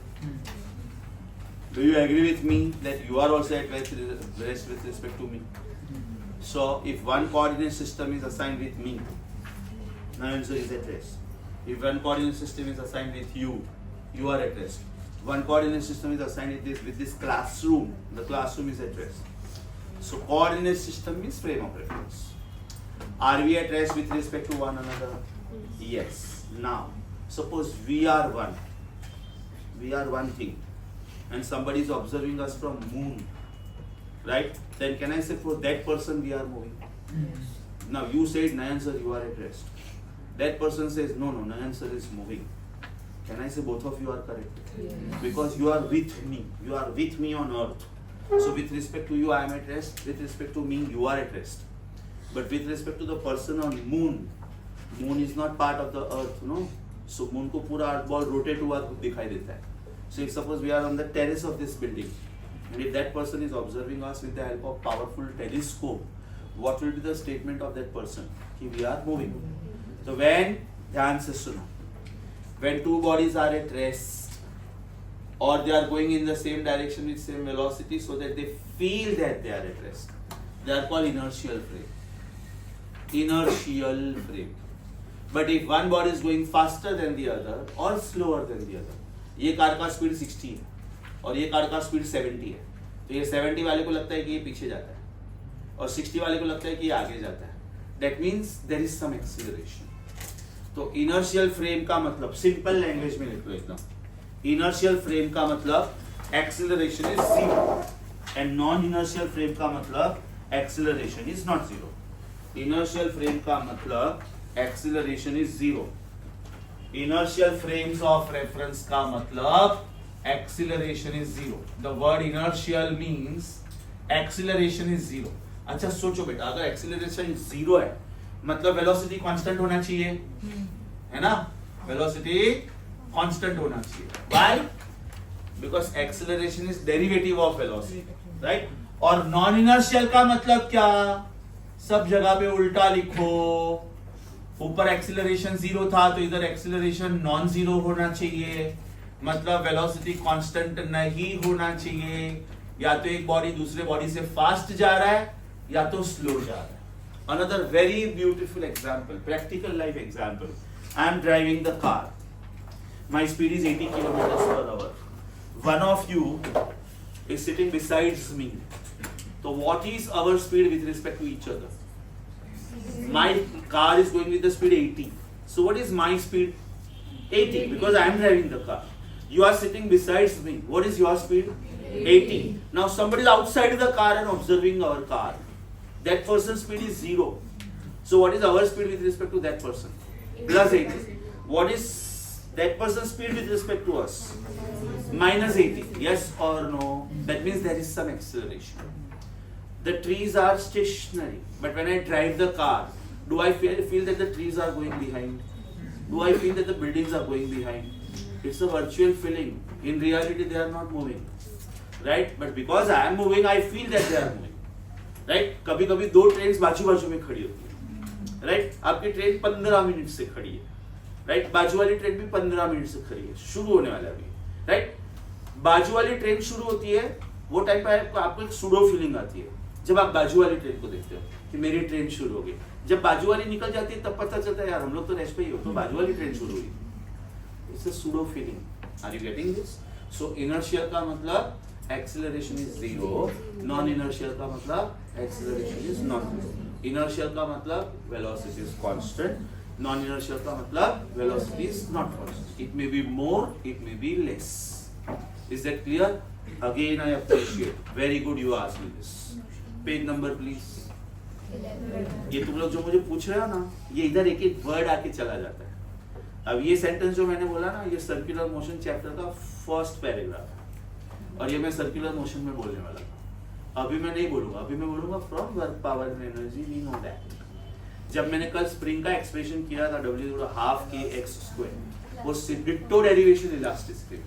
do you agree with me that you are also at rest with respect to me so if one coordinate system is assigned with me my answer is at rest if one coordinate system is assigned with you you are at rest one coordinate system is assigned with this classroom the classroom is at rest so coordinate system means frame of reference are we at rest with respect to one another yes now suppose we are one thing and somebody is observing us from moon right then can I say for that person we are moving now you said Nayan sir you are at rest that person says no Nayan sir is moving can I say both of you are correct Yes. because you are with me on earth so with respect to you I am at rest with respect to me you are at rest but with respect to the person on moon is not part of the earth no so moon को पूरा अर्थ ball rotate हुआ दिखाई देता है so if suppose we are on the terrace of this building and if that person is observing us with the help of powerful telescope what will be the statement of that person कि we are moving so when ध्यान से सुनो when two bodies are at rest or they are going in the same direction with same velocity so that they feel that they are at rest they are called inertial frame but if one body is going faster than the other or slower than the other ये car का speed 60 है और ये car का speed 70 है तो ये 70 वाले को लगता है कि ये पीछे जाता है और 60 वाले को लगता है कि ये आगे जाता है that means there is some acceleration तो इनर्शियल फ्रेम का मतलब सिंपल लैंग्वेज में लिख लो एकदम इनर्शियल फ्रेम का मतलब acceleration is zero and non inertial frame का मतलब acceleration is not zero inertial frame का मतलब acceleration is zero inertial frames of reference का मतलब acceleration is zero the word inertial means acceleration is zero अच्छा सोचो बेटा अगर एक्सीलरेशन जीरो है मतलब वेलोसिटी कांस्टेंट होना चाहिए है ना वेलोसिटी कांस्टेंट होना चाहिए why because acceleration is derivative of velocity right और नॉन इनर्शियल का मतलब क्या? सब जगह पे उल्टा लिखो। ऊपर एक्सीलरेशन 0 था तो इधर एक्सीलरेशन नॉन जीरो होना चाहिए, मतलब वेलोसिटी कांस्टेंट नहीं होना चाहिए। या तो एक बॉडी दूसरे बॉडी से फास्ट जा रहा है या तो स्लो जा रहा है। Another very beautiful example, practical life example. I am driving the car, my speed is 80 km/h. One of you is sitting besides me. So what is our speed with respect to each other? My car is going with the speed 80. So what is my speed? 80, because I am driving the car. You are sitting besides me. What is your speed? 80. Now somebody is outside the car and observing our car. That person's speed is 0. So what is our speed with respect to that person? Plus 80. What is that person's speed with respect to us? Minus 80. Yes or no? That means there is some acceleration. The trees are stationary, but when I drive the car, do I feel that the trees are going behind? Do I feel that the buildings are going behind? It's a virtual feeling. In reality, they are not moving, right? But because I am moving, I feel that they are moving, right? कभी-कभी दो trains बाजू-बाजू में खड़ी होती है, right? आपकी train 15 minute से खड़ी है, right? बाजू वाली ट्रेन भी 15 मिनट से खड़ी है, शुरू होने वाला है, right? बाजू वाली ट्रेन शुरू होती है, वो टाइम पे आपको एक सुडो फीलिंग आती है जब आप बाजू वाली ट्रेन को देखते हो कि मेरी ट्रेन शुरू हो गई। जब बाजू वाली निकल जाती है तब पता चलता है यार हम लोग तो रेस्ट पे ही हो, तो बाजू वाली ट्रेन शुरू हुई। It's a pseudo feeling. Are you getting this? So inertial का मतलब एक्सीलरेशन इज 0, नॉन इनर्शियल का मतलब एक्सीलरेशन इज नॉट 0। इनर्शियल का मतलब velocity is constant, non inertial का मतलब velocity is not constant. It may be more, it may be less. Is that clear? Again, I appreciate. Very good, you asked me this. Page number, please. ये तुम लोग जो मुझे पूछ रहे हो ना, ये इधर एक एक वर्ड आके चला जाता है। अब ये सेंटेंस जो मैंने बोला ना, ये सर्कुलर मोशन चैप्टर का फर्स्ट पैराग्राफ है, और ये मैं सर्कुलर मोशन में बोलने वाला था। अभी मैं नहीं बोलूंगा, अभी मैं बोलूंगा from work power and energy we know that. जब मैंने कल स्प्रिंग का एक्सप्रेशन किया था W12kx², वो ditto derivation elasticity,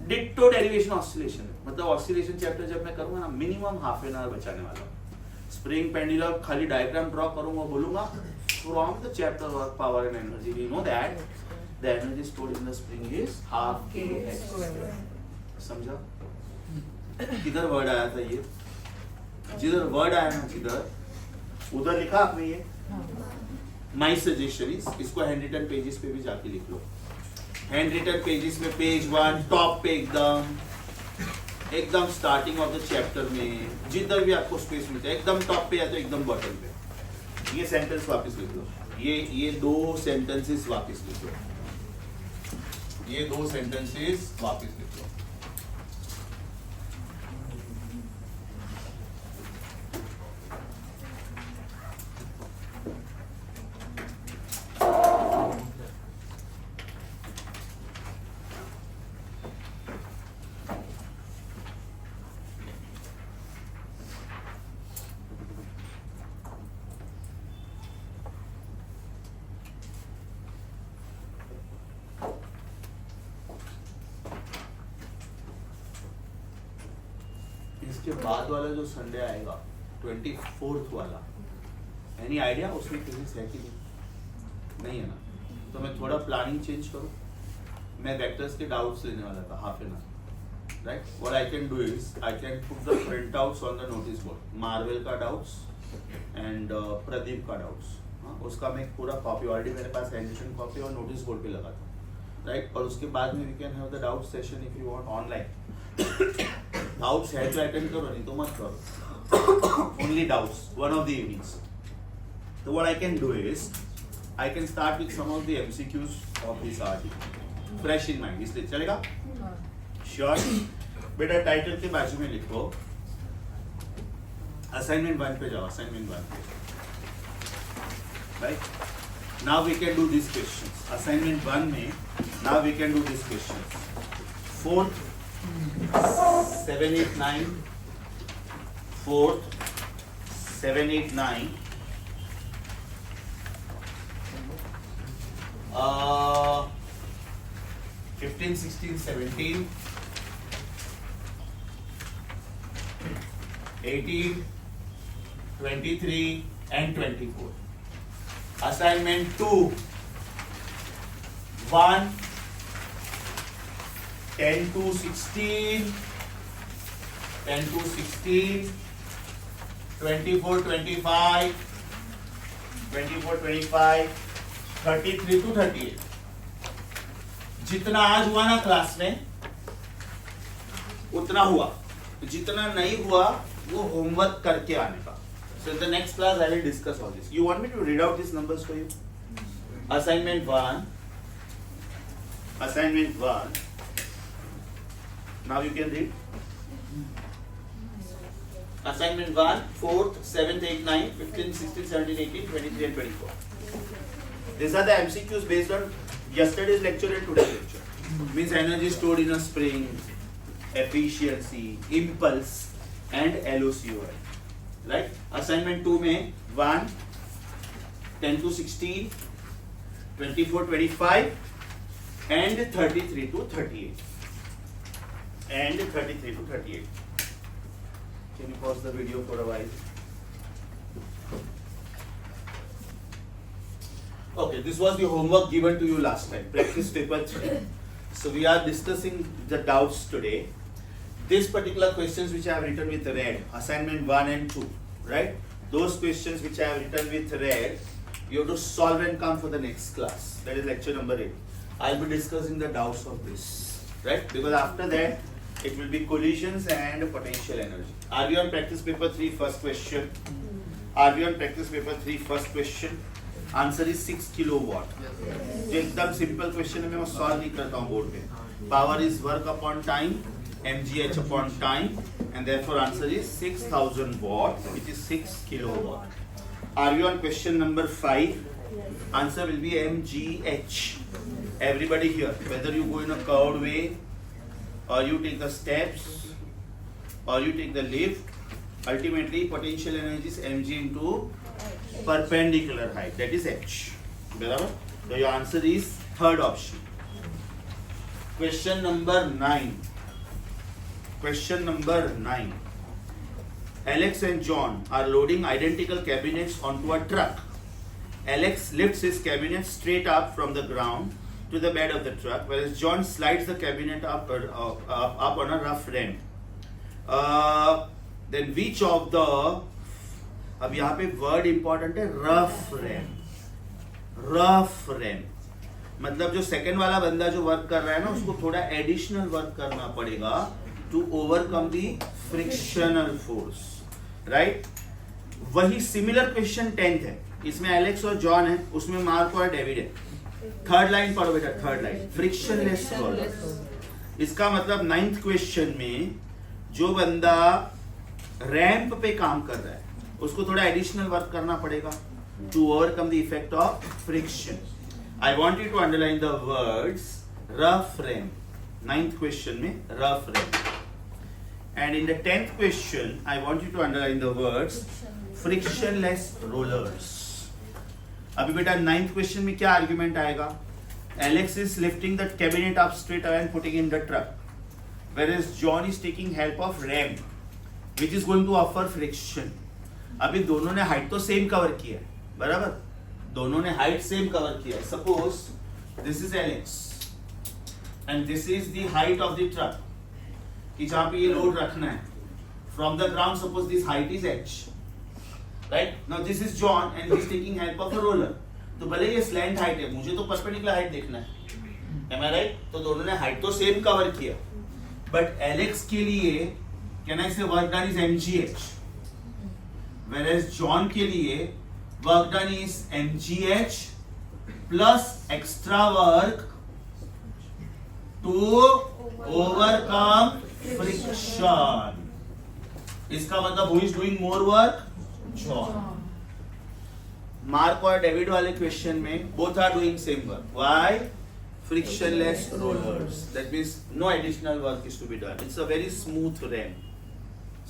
ditto derivation oscillation, मतलब ऑसिलेशन चैप्टर जब मैं करूंगा ना, मिनिमम हाफ एन आवर बचाने वाला हूं। स्प्रिंग पेंडुलम खाली डायग्राम ड्रॉ करूंगा, बोलूंगा from the chapter work power and energy we know that the energy stored in the spring is half kx²। समझा? किधर वर्ड आया था ये? जिधर वर्ड आया ना, जिधर उधर लिखा आपने ये। माय सजेशन इज इसको हैंड रिटन पेजेस पे भी जाके लिख लो। हैंड रिटन पेजेस में पेज 1 टॉप पे एकदम स्टार्टिंग ऑफ द चैप्टर में, जिधर भी आपको स्पेस मिलता है एकदम टॉप पे या तो एकदम बॉटम पे ये सेंटेंस वापस लिख लो। ये दो सेंटेंसेस वापस लिख लो, ये दो सेंटेंसेस वापस लिख लो। इसके बाद वाला जो संडे आएगा 24th वाला, एनी आइडिया उसमें फिजिक्स है कि नहीं है ना? तो मैं थोड़ा प्लानिंग चेंज करूँ। मैं वेक्टर्स के डाउट्स लेने वाला था half an hour, right? What I can do is I can put the printouts on the notice board, Marvel का डाउट्स एंड प्रदीप का डाउट्स। उसका मैं पूरा कॉपी ऑलरेडी मेरे पास हैंड कॉपी और नोटिस बोर्ड पे लगा था, राइट? और उसके बाद में we can have the doubt session if you want online. Doubts है तो अटेंड करो, नहीं तो मत करो। Only doubts one of the evenings. तो what I can do is I can start with some of the MCQs of this article fresh in mind, इसलिए चलेगा? श्योर? बेटा टाइटल के बाजू में लिखो असाइनमेंट 1 पे जाओ, असाइनमेंट 1 पे, right? Now we can do this questions. Assignment 1 में now we can do this questions. 4th 7, 8, 9, 4th 7, 8, 9, 15, 16, 17, 18, 23 and 24. Assignment 2, 1, 10 to 16, 10 to 16, 24, 25, 24, 25, 33 to 38. जितना आज हुआ ना क्लास में उतना हुआ, जितना नहीं हुआ वो होमवर्क करके आने का. So in the next class I will discuss all this. You want me to read out these numbers for you? Assignment 1. Assignment 1. Now you can read. Assignment 1, 4th, 7th, 8th, 9th, 15th, 16th, 17th, 18th, 23 and 24. These are the MCQs based on yesterday's lecture and today's lecture. Means energy stored in a spring, efficiency, impulse and LOCOI. Right? Assignment 2 में 1, 10 to 16, 24, 25 and 33 to 38. And 33 to 38. Can you pause the video for a while? Okay, this was the homework given to you last time. Practice paper 3. So we are discussing the doubts today. These particular questions which I have written with red, assignment 1 and 2, right? Those questions which I have written with red, you have to solve and come for the next class. That is lecture number 8. I will be discussing the doubts of this, right? Because after that, it will be collisions and potential energy. Are we on practice paper 3 first question? Are we on practice paper 3 first question? Answer is 6 kilowatt. जो एकदम simple question है मैं वो solve नहीं करता हूँ board पे. Power is work upon time, mgh upon time, and therefore answer is 6000 watt, which is 6 kilowatt. Are you on question number 5? Answer will be mgh. Everybody here, whether you go in a curved way, or you take the steps, or you take the lift, ultimately potential energy is mg into perpendicular height, that is h. बराबर? So your answer is third option. Question number 9. Question number 9. Alex and John are loading identical cabinets onto a truck. Alex lifts his cabinet straight up from the ground to the bed of the truck, whereas John slides the cabinet up on a rough ramp. Then which of the, अब यहाँ पे word important है rough RAM. Rough RAM मतलब जो second वाला बंदा जो work कर रहा है ना उसको थोड़ा एडिशनल वर्क करना पड़ेगा to overcome the frictional force, right? वही सिमिलर क्वेश्चन 10th है, इसमें एलेक्स और जॉन है, उसमें मार्को और डेविड है. थर्ड लाइन पढ़ो बेटा, थर्ड लाइन फ्रिक्शनलेस रोलर. इसका मतलब 9th क्वेश्चन में जो बंदा रैंप पे काम कर रहा है उसको थोड़ा एडिशनल वर्क करना पड़ेगा to overcome the effect of friction. I want you to underline the words rough ramp. 9th question में rough ramp. And in the 10th question I want you to underline the words frictionless rollers. अभी बेटा 9th question में क्या argument आएगा? Alex is lifting the cabinet up straight away and putting in the truck, whereas John is taking help of ramp which is going to offer friction. अभी दोनों ने height तो same cover किया है, बराबर? दोनों ने हाइट सेम कवर किया है. Suppose this is Alex and this is the height of the truck कि जहां पे ये लोड रखना है. From the ground suppose this height is h, right? Now this is John and he is taking help of a roller. तो भले ये slant height है, मुझे तो परपेंडिकुलर हाइट देखना है. Am I right? तो दोनों ने हाइट तो सेम कवर किया, बट एलेक्स के लिए can I say work done is mgh, whereas John के लिए work done is mgh plus extra work to overcome friction. इसका मतलब who is doing more work? John. Mark और David वाले question में both are doing same work. Why? Frictionless rollers. That means no additional work is to be done. It's a very smooth ramp.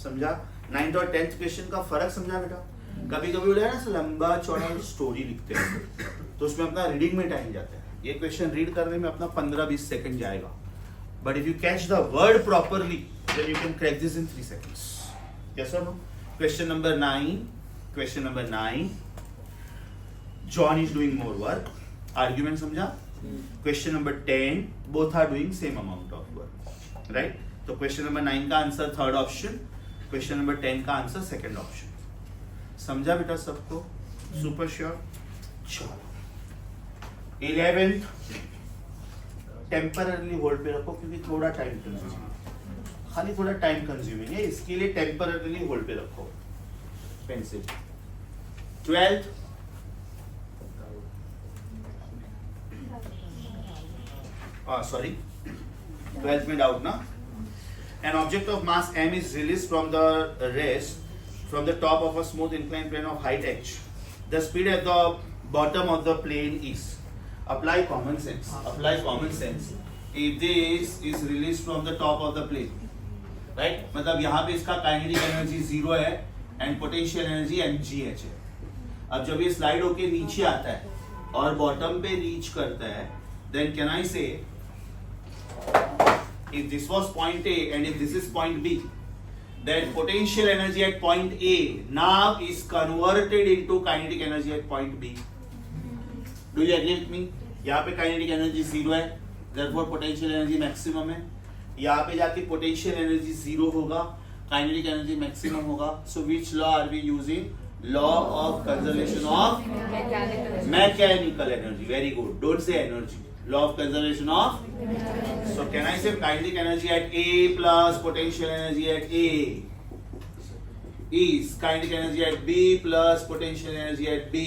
समझा? 9th और 10th question का फर्क समझा बेटा? कभी कभी बोले ना लंबा चौड़ा स्टोरी लिखते हैं तो उसमें अपना रीडिंग में टाइम जाता है. ये क्वेश्चन रीड करने में अपना 15-20 सेकंड जाएगा, but if you catch the word properly then you can crack this in 3 seconds. Yes or no? Question number 9. Question number 9. John is doing more work. Argument समझा? Question number 10. Both are doing same amount of work. Right? तो question number 9 का answer third option. Question number 10 का answer second option. समझा बेटा सबको? Super sure. चलो 11th temporarily hold पे रखो क्योंकि थोड़ा टाइम कंज्यूमिंग, खाली थोड़ा टाइम कंज्यूमिंग है, इसके लिए टेम्पररली होल्ड पे रखो पेंसिल. 12th सॉरी 12th में डाउट ना. An object of mass m is released from the rest from the top of a smooth inclined plane of height h. The speed at the bottom of the plane is. Apply common sense. Apply common sense. If this is released from the top of the plane, right? मतलब यहाँ पे इसका kinetic energy 0 है and potential energy mgh है. अब जब ये slide होके नीचे आता है और bottom पे reach करता है, then can I say if this was point A and if this is point B, then potential energy at point A now is converted into kinetic energy at point B. Do you agree with me? यहाँ पे kinetic energy 0 है, therefore potential energy maximum है. यहाँ पे जाके potential energy 0 होगा, kinetic energy maximum होगा. So which law are we using? Law of conservation of mechanical energy. Very good. Don't say energy. Law of conservation of. So can I say kinetic energy at A plus potential energy at A is kinetic energy at B plus potential energy at B.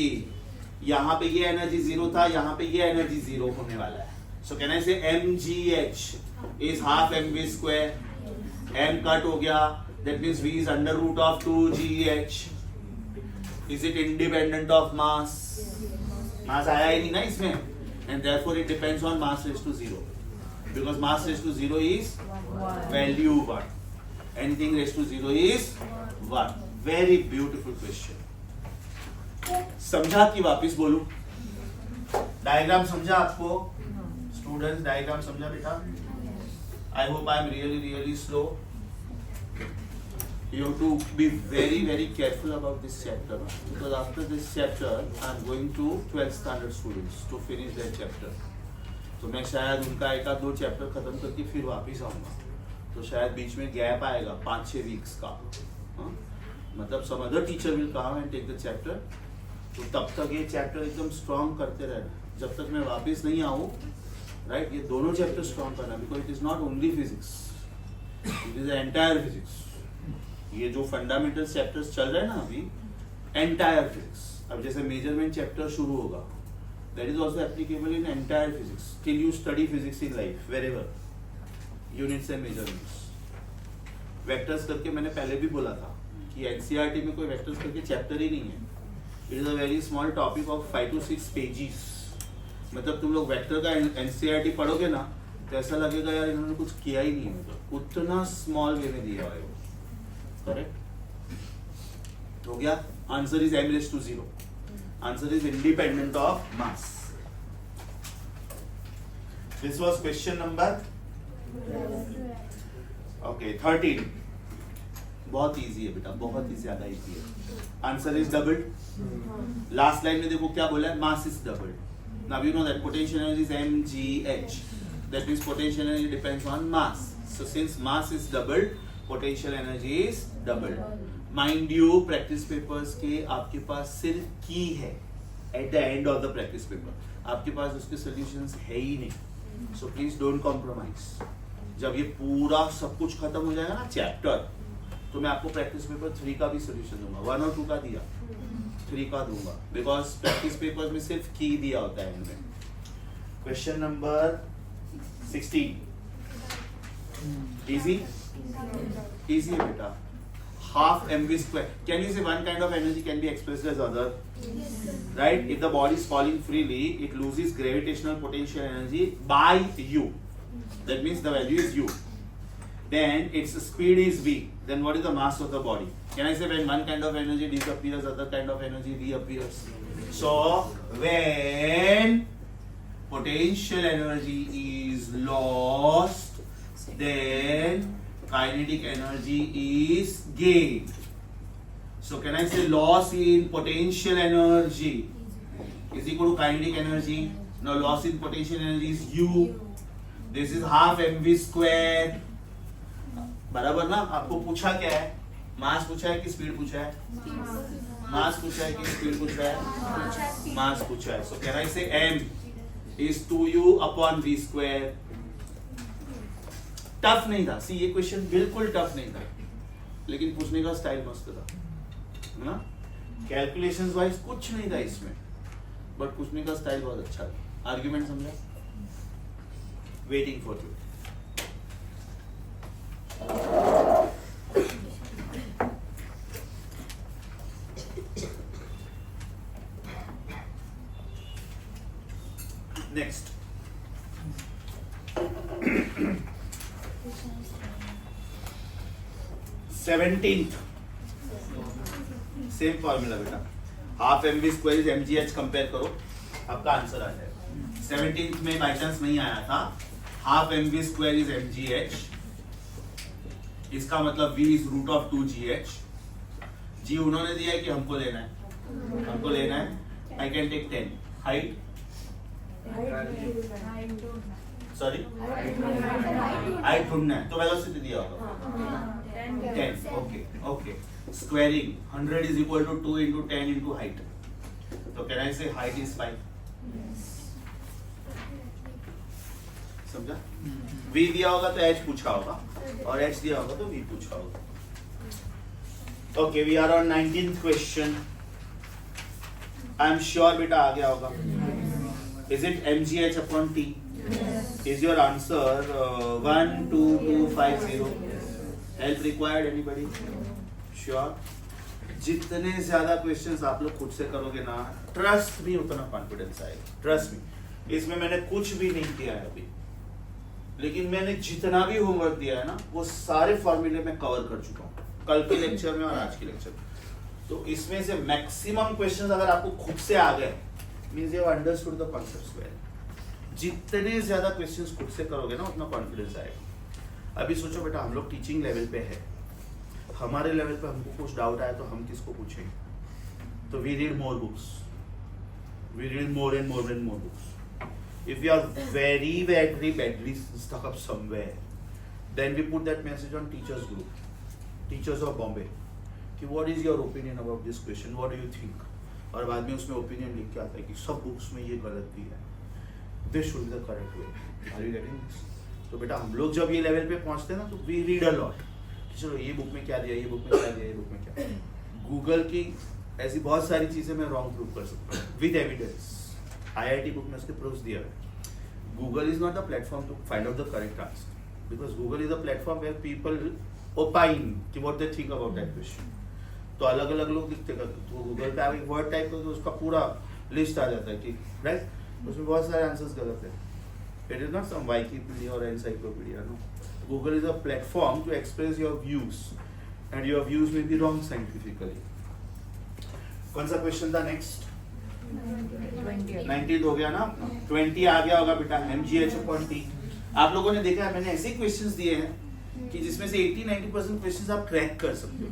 यहाँ पे ये energy 0 था, यहाँ पे ये energy 0 होने वाला है. So can I say mgh is half mv square. m cut हो गया, that means v is under root of 2gh. Is it independent of mass? Mass आया ही नहीं ना इसमें, and therefore it depends on mass raised to 0. Because mass raised to 0 is value 1. Anything raised to 0 is 1. Very beautiful question. समझा कि वापिस बोलूं? Diagram समझा आपको? स्टूडेंट्स डायग्राम समझा बेटा? I hope I am really slow. You have to be very careful about this chapter, because after this chapter I am going to 12th standard students to finish their chapter. तो मैं शायद उनका एक आध 2 chapter खत्म करके फिर वापिस आऊँगा, तो शायद बीच में गैप आएगा 5-6 वीक्स का. मतलब some other teacher will come and take the chapter. तो तब तक ये चैप्टर एकदम स्ट्रॉन्ग करते रहना, जब तक मैं वापस नहीं आऊँ. राइट, ये दोनों चैप्टर स्ट्रॉन्ग करना, because it is not only physics, it is entire physics. ये जो फंडामेंटल चैप्टर्स चल रहे हैं ना अभी, एंटायर फिजिक्स. अब जैसे मेजरमेंट चैप्टर शुरू होगा, that is also applicable in entire physics till you study physics in life wherever. Units and measurements. Vectors करके मैंने पहले भी बोला था कि एनसीईआरटी में कोई वेक्टर्स करके चैप्टर ही नहीं है. It is a very small topic of 5 to 6 pages. मतलब तुम लोग वेक्टर का एनसीईआरटी पढ़ोगे ना तो ऐसा लगेगा यार इन्होंने कुछ किया ही नहीं है, मतलब उतना स्मॉल वे में दिया है वो. करेक्ट हो गया. Answer is m raised to 0. Answer is independent of mass. This was question number okay 13. बहुत इजी है बेटा, बहुत ही ज्यादा इजी है. Answer is doubled. Last line में देखो क्या बोला है, mass is doubled. Now you know that potential energy is mgh. That means potential energy depends on mass. So since mass is doubled, potential energy is doubled. Mind you practice papers के आपके पास सिर्फ की है at the end of the practice paper. आपके पास उसके solutions है ही नहीं. So please don't compromise. जब ये पूरा सब कुछ खत्म हो जाएगा ना चैप्टर, तो मैं आपको प्रैक्टिस पेपर 3 का भी सोल्यूशन दूंगा. 1 और 2 का दिया, 3 का दूंगा, बिकॉज प्रैक्टिस पेपर्स में सिर्फ की दिया होता है इनमें. Question number 16. इजी इजी है बेटा. half mv square. Can you say one kind of energy can be expressed as other? Right? If the body is falling freely, it loses gravitational potential energy by u. That means the value is u. Then its speed is v. Then what is the mass of the body? Can I say when one kind of energy disappears, other kind of energy reappears? So when potential energy is lost, then kinetic energy is gained. So can I say loss in potential energy is equal to kinetic energy? Now loss in potential energy is U. This is half mv square. बराबर ना? आपको पूछा क्या है? मास पूछा है कि speed पूछा है? मास पूछा है कि स्पीड पूछा है? मास पूछा है. So can I say m is 2u upon v square? Tough नहीं था. सी ये क्वेश्चन बिल्कुल टफ नहीं था, लेकिन पूछने का स्टाइल मस्त था, है ना? कैलकुलेशंस वाइज कुछ नहीं था इसमें, बट पूछने का स्टाइल बहुत अच्छा था. आर्ग्यूमेंट समझा? Waiting for you. Next seventeenth same formula बेटा. Half M V square is mgh compare करो, आपका आंसर आ जाएगा. 17th में बाई चांस नहीं आया था. Half M V square is mgh, इसका मतलब v is root of 2gh. g उन्होंने दिया है कि हमको लेना है, हमको लेना है. I can take 10. Height sorry height ढूंढना है तो वेलोसिटी दिया होगा 10. Okay okay. Squaring 100 is equal to 2 into 10 into height. तो can I say height is 5? समझा? v दिया होगा तो h पूछा होगा, और h दिया होगा तो v पूछा होगा. Okay, we are on 19th question. I am sure बेटा आ गया होगा. Is it mgh upon t? Is your answer 12250? Help required anybody? Sure. जितने ज्यादा क्वेश्चंस आप लोग खुद से करोगे ना, ट्रस्ट भी उतना कॉन्फिडेंस आएगा. Trust me. इसमें मैंने कुछ भी नहीं किया है अभी, लेकिन मैंने जितना भी होमवर्क दिया है ना, वो सारे फॉर्मूले में कवर कर चुका हूँ कल के लेक्चर में और आज के लेक्चर में. तो इसमें से मैक्सिमम क्वेश्चंस अगर आपको खुद से आ गए, means you have understood the concepts well. जितने ज्यादा क्वेश्चंस खुद से करोगे ना, उतना कॉन्फिडेंस आएगा. अभी सोचो बेटा, हम लोग टीचिंग लेवल पे है. हमारे लेवल पे हमको कुछ डाउट आया तो हम किसको पूछेंगे? तो we read more books, we read more and more and more books. If you are very badly stuck up somewhere, then we put that message on teachers group, teachers of Bombay, कि what is your opinion about this question, what do you think? और बाद में उसमें opinion लिख के आता है कि सब बुक्स में ये गलत भी है, this should be the correct way. Are you getting this? तो बेटा हम लोग जब ये लेवल पे पहुंचते हैं ना, तो we read a lot. कि चलो ये बुक में क्या दिया, ये बुक में क्या दिया, ये बुक में क्या. गूगल की ऐसी बहुत सारी चीजें मैं रॉन्ग प्रूव कर सकता हूँ विद एविडेंस. IIT बुक में उसके प्रूफ्स दिया है. Google is not the platform to find out the correct answer, because Google is a platform where people opine कि what they think about that question. तो अलग अलग लोग लिखते करते, तो गूगल पे आप एक वर्ड टाइप करो तो उसका पूरा लिस्ट आ जाता है कि राइट, उसमें बहुत सारे आंसर्स गलत है. It is not some Wikipedia और encyclopedia. No, Google is a platform to express your views, and your views में बी रॉन्ग साइंटिफिकली. कौन सा क्वेश्चन था नेक्स्ट? 19 हो गया ना. 20 आ गया होगा बेटा. mgh upon t. आप लोगों ने देखा है मैंने ऐसे क्वेश्चंस दिए हैं कि जिसमें से 80-90% क्वेश्चंस आप क्रैक कर सकते हो.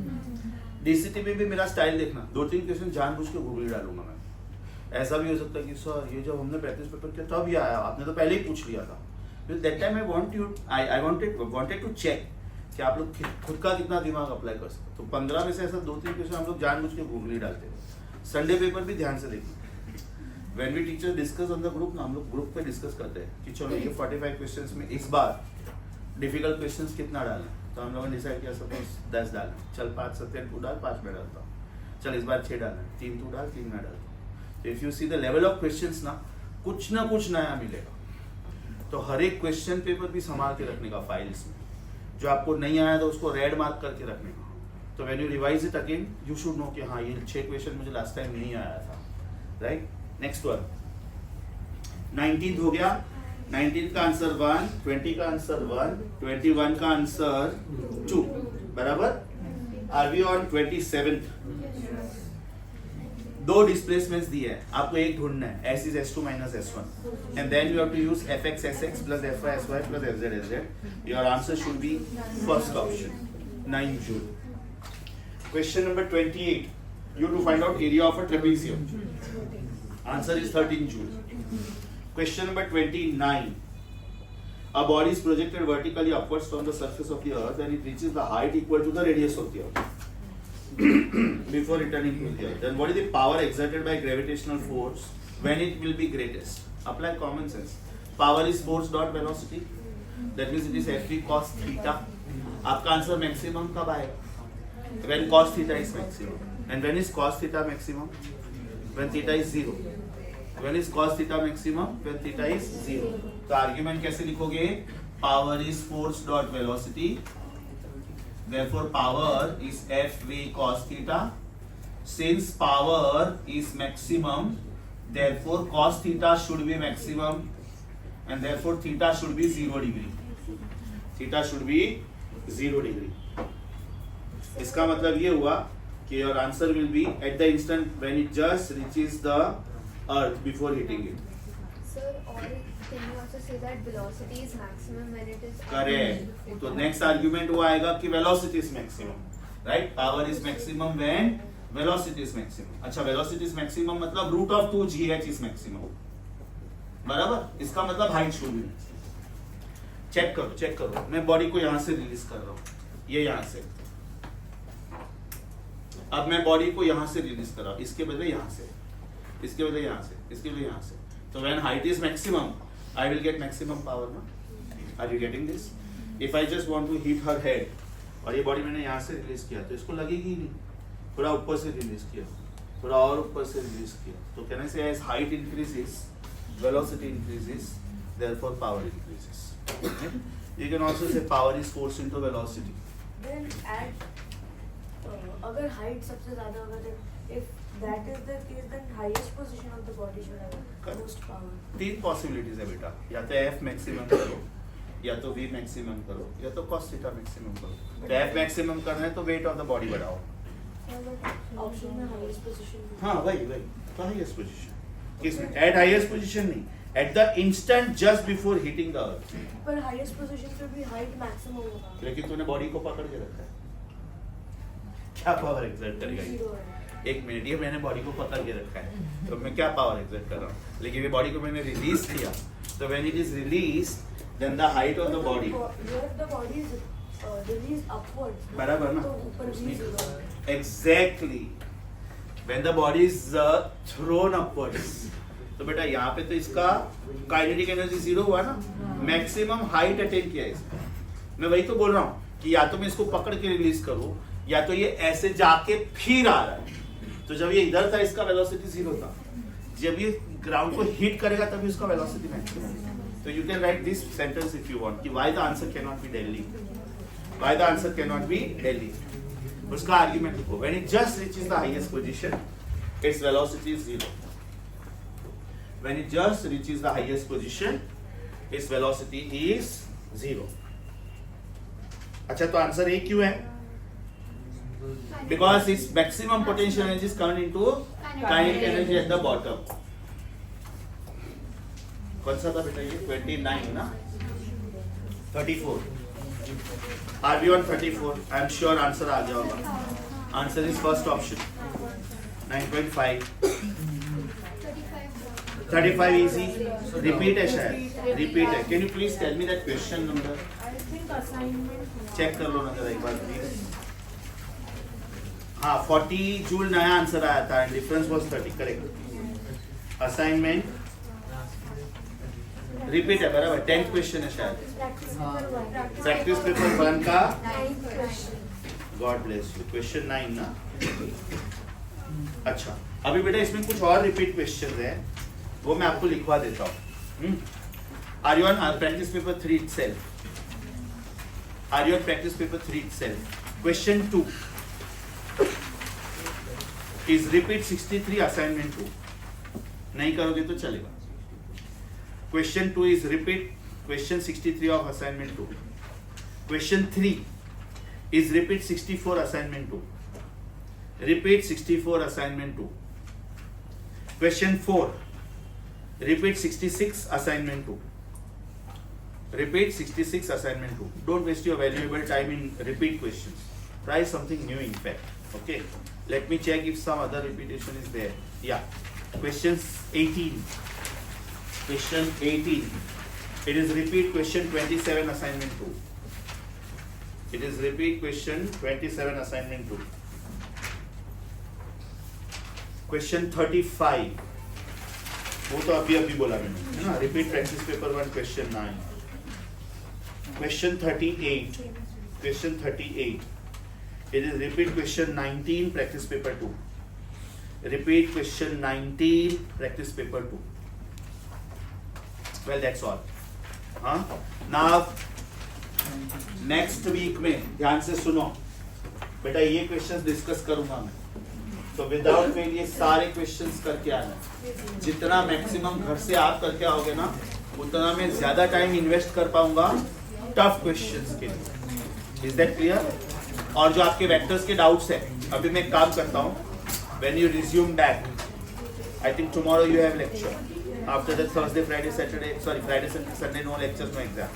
डीसीटी में भी मेरा स्टाइल देखना, 2-3 क्वेश्चन जानबूझ के गूगल डालूंगा मैं. ऐसा भी हो सकता है कि सर ये जब हमने प्रैक्टिस पेपर किया तब ये आया, आपने तो पहले ही पूछ लिया था. That time I wanted to check कि आप लोग खुद का कितना दिमाग अप्लाई कर सकते. तो 15 में से ऐसा 2-3 क्वेश्चन हम लोग जानबूझ के गूगल ही डालते हैं. संडे पेपर भी ध्यान से देखना. When we teachers discuss on the group ना, हम लोग ग्रुप पे डिस्कस करते हैं कि चलो ये 45 क्वेश्चंस में इस बार डिफिकल्ट क्वेश्चंस कितना डालना है. तो हम लोगों ने डिसाइड किया सपोज 10 डालना, चल 5 सत्य तू डाल, 5 मैं डालता हूँ. चल इस बार 6 डालना, 3 तू डाल, 3 मैं डालता हूँ. तो if you see the level of questions ना कुछ नया मिलेगा. तो हर एक क्वेश्चन पेपर भी संभाल के रखने का फाइल्स में. जो आपको नहीं आया था उसको रेड मार्क करके रखने का. तो when you revise it again you should know कि हाँ ये 6 क्वेश्चन मुझे लास्ट टाइम नहीं आया था. राइट. नेक्स्ट वन 19 हो गया. 19 का आंसर 1, 20 का आंसर 1, 21 का आंसर 2. बराबर. Are we on 27th? दो डिस्प्लेसमेंट्स दिए हैं, आपको एक ढूंढना है, s is s2 minus s1 and then you have to use fx sx plus fy sy plus fz sz. Your answer should be first option, 9 joule. Question number 28, you have to find out area of a trapezium. Answer is 13 joule. Question number 29, a body is projected vertically upwards from the surface of the earth and it reaches the height equal to the radius of the earth before returning to the earth. Then what is the power exerted by gravitational force when it will be greatest? Apply common sense. Power is force dot velocity. That means it is F cos theta. आपका answer maximum कब आएगा? When cos theta is maximum. And when is cos theta maximum? When theta is 0. When is cos theta maximum? When theta is 0. तो argument कैसे लिखोगे? Power is force dot velocity. Therefore, power is Fv cos theta. Since power is maximum, therefore cos theta should be maximum, and therefore theta should be 0 degree. Theta should be 0 degree. इसका मतलब ये हुआ कि your answer will be at the instant when it just reaches the earth before hitting it. Sir, or can you also say that velocity is maximum when it is Correct. तो next argument वो आएगा कि velocity is maximum, right? Power is maximum when velocity is maximum. अच्छा, velocity is maximum मतलब root of 2gh is maximum. बराबर? इसका मतलब height should be maximum. Check करो. मैं बॉडी को यहाँ से रिलीज कर रहा हूँ, ये यहाँ से. अब मैं बॉडी को यहाँ से रिलीज कर रहा हूँ, इसके बदले यहाँ से, इसके बदले यहाँ से, इसके बदले यहाँ से. तो when height is maximum, I will get maximum power, ना? Are you getting this? If I just want to hit her head, और ये बॉडी मैंने यहाँ से रिलीज किया, तो इसको लगेगी ही नहीं. थोड़ा ऊपर से रिलीज किया, थोड़ा और ऊपर से रिलीज किया. तो can I say as height increases, velocity increases, therefore power increases. Okay? You can also say power is force into velocity. Then at अगर height सबसे ज़्यादा होगा, then if that is the case, then highest position of the body should have most power. तीन possibilities है बेटा, या तो F maximum करो, या तो V मैक्सिमम करो, या तो cos थीटा मैक्सिमम करो. तो F मैक्सिमम करना है तो वेट ऑफ द बॉडी बढ़ाओ. Option में highest position. हाँ वही तो हाईएस्ट पोजीशन. किसमें? एट हाईएस्ट पोजीशन नहीं, at the instant just before hitting the earth. पर highest position पे भी height maximum होगा. लेकिन तूने बॉडी को पकड़ के रखा है, क्या पावर एक्सर्ट करेगा ये? Zero है. एक मिनट, ये मैंने बॉडी को पकड़ के रखा है, तो मैं क्या पावर एक्सर्ट कर रहा हूँ? लेकिन ये बॉडी को मैंने रिलीज किया, तो when it is release, then the height of the body. Here the body is released upwards. बराबर ना? तो ऊपर भी zero है. Exactly. When the body is thrown upwards, तो बेटा यहाँ पे तो इसका काइनेटिक एनर्जी 0 हुआ ना, मैक्सिमम हाइट अटेन किया इसका. मैं वही तो बोल रहा हूँ कि या तो मैं इसको पकड़ के रिलीज करूँ, या तो ये ऐसे जाके फिर आ रहा है. तो जब ये इधर था इसका वेलोसिटी 0 था, जब ये ग्राउंड को हिट करेगा तभी उसका वेलोसिटी मैक्सिमम. तो you can write this sentence if you want कि why the answer can not be Delhi, why the answer can not be Delhi. उसका आर्गुमेंट लिखो. When it just reaches the highest position, its velocity is 0. When it just reaches the highest position, its velocity is 0. अच्छा, तो answer A क्यों है? Because its maximum potential energy is turned into kinetic energy at the bottom. कौन सा था बेटा ये? 29 ना? 34. Are we on 34? I am sure answer आ गया होगा. Answer is first option. 9.5. 35 easy. Repeat है शायद. Repeat है. Can you please tell me that question number? I think assignment. Check कर लो ना जरा एक बार प्लीज. हाँ, 40 जूल नया आंसर आया था, difference was 30. Correct. Assignment repeat है, बराबर. 10th क्वेश्चन है शायद. प्रैक्टिस पेपर 1 का 9th question. God bless you. Question 9 ना. अच्छा, अभी बेटा इसमें कुछ और रिपीट क्वेश्चन है, वो मैं आपको लिखवा देता हूँ. Are you on practice paper 3 itself? Are you on practice paper 3 itself? Question 2 is repeat 63 assignment 2. नहीं करोगे तो चलेगा. Question 2 is repeat question 63 of assignment 2. Question 3 is repeat 64 assignment 2. Repeat 64 assignment 2. Question 4. Repeat 66 assignment 2. Repeat 66 assignment 2. Don't waste your valuable time in repeat questions. Try something new in fact. Okay. Let me check if some other repetition is there. Yeah. Questions 18. Question 18. It is repeat question 27 assignment 2. It is repeat question 27 assignment 2. Question 35. वो तो अभी बोला मैंने, है ना? Repeat practice paper 1 question 9. Question 38. Question 38. It is repeat question 19 practice paper 2. Repeat question 19 practice paper 2. Well, that's all. हाँ? Now next week में ध्यान से सुनो बेटा, ये questions discuss करूंगा मैं, तो विदाउट फेल ये सारे क्वेश्चंस करके आना। जितना मैक्सिमम घर से आप करके आओगे ना, उतना मैं ज्यादा टाइम इन्वेस्ट कर पाऊंगा टफ क्वेश्चंस के लिए। Is that clear? और जो आपके वेक्टर्स के डाउट्स है, अभी मैं काम करता हूँ। When you resume back, I think tomorrow you have lecture, after that Thursday Friday Saturday, sorry Friday Sunday no lectures, no exam.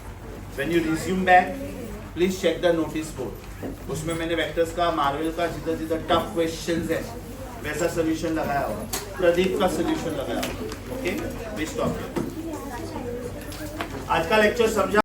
When you resume back, please check the notice board. उसमें मैंने vectors का, Marvel का जितना जितना tough questions है वैसा solution लगाया होगा, प्रदीप का सोल्यूशन लगाया होगा। Okay, please stop. आज का लेक्चर समझा?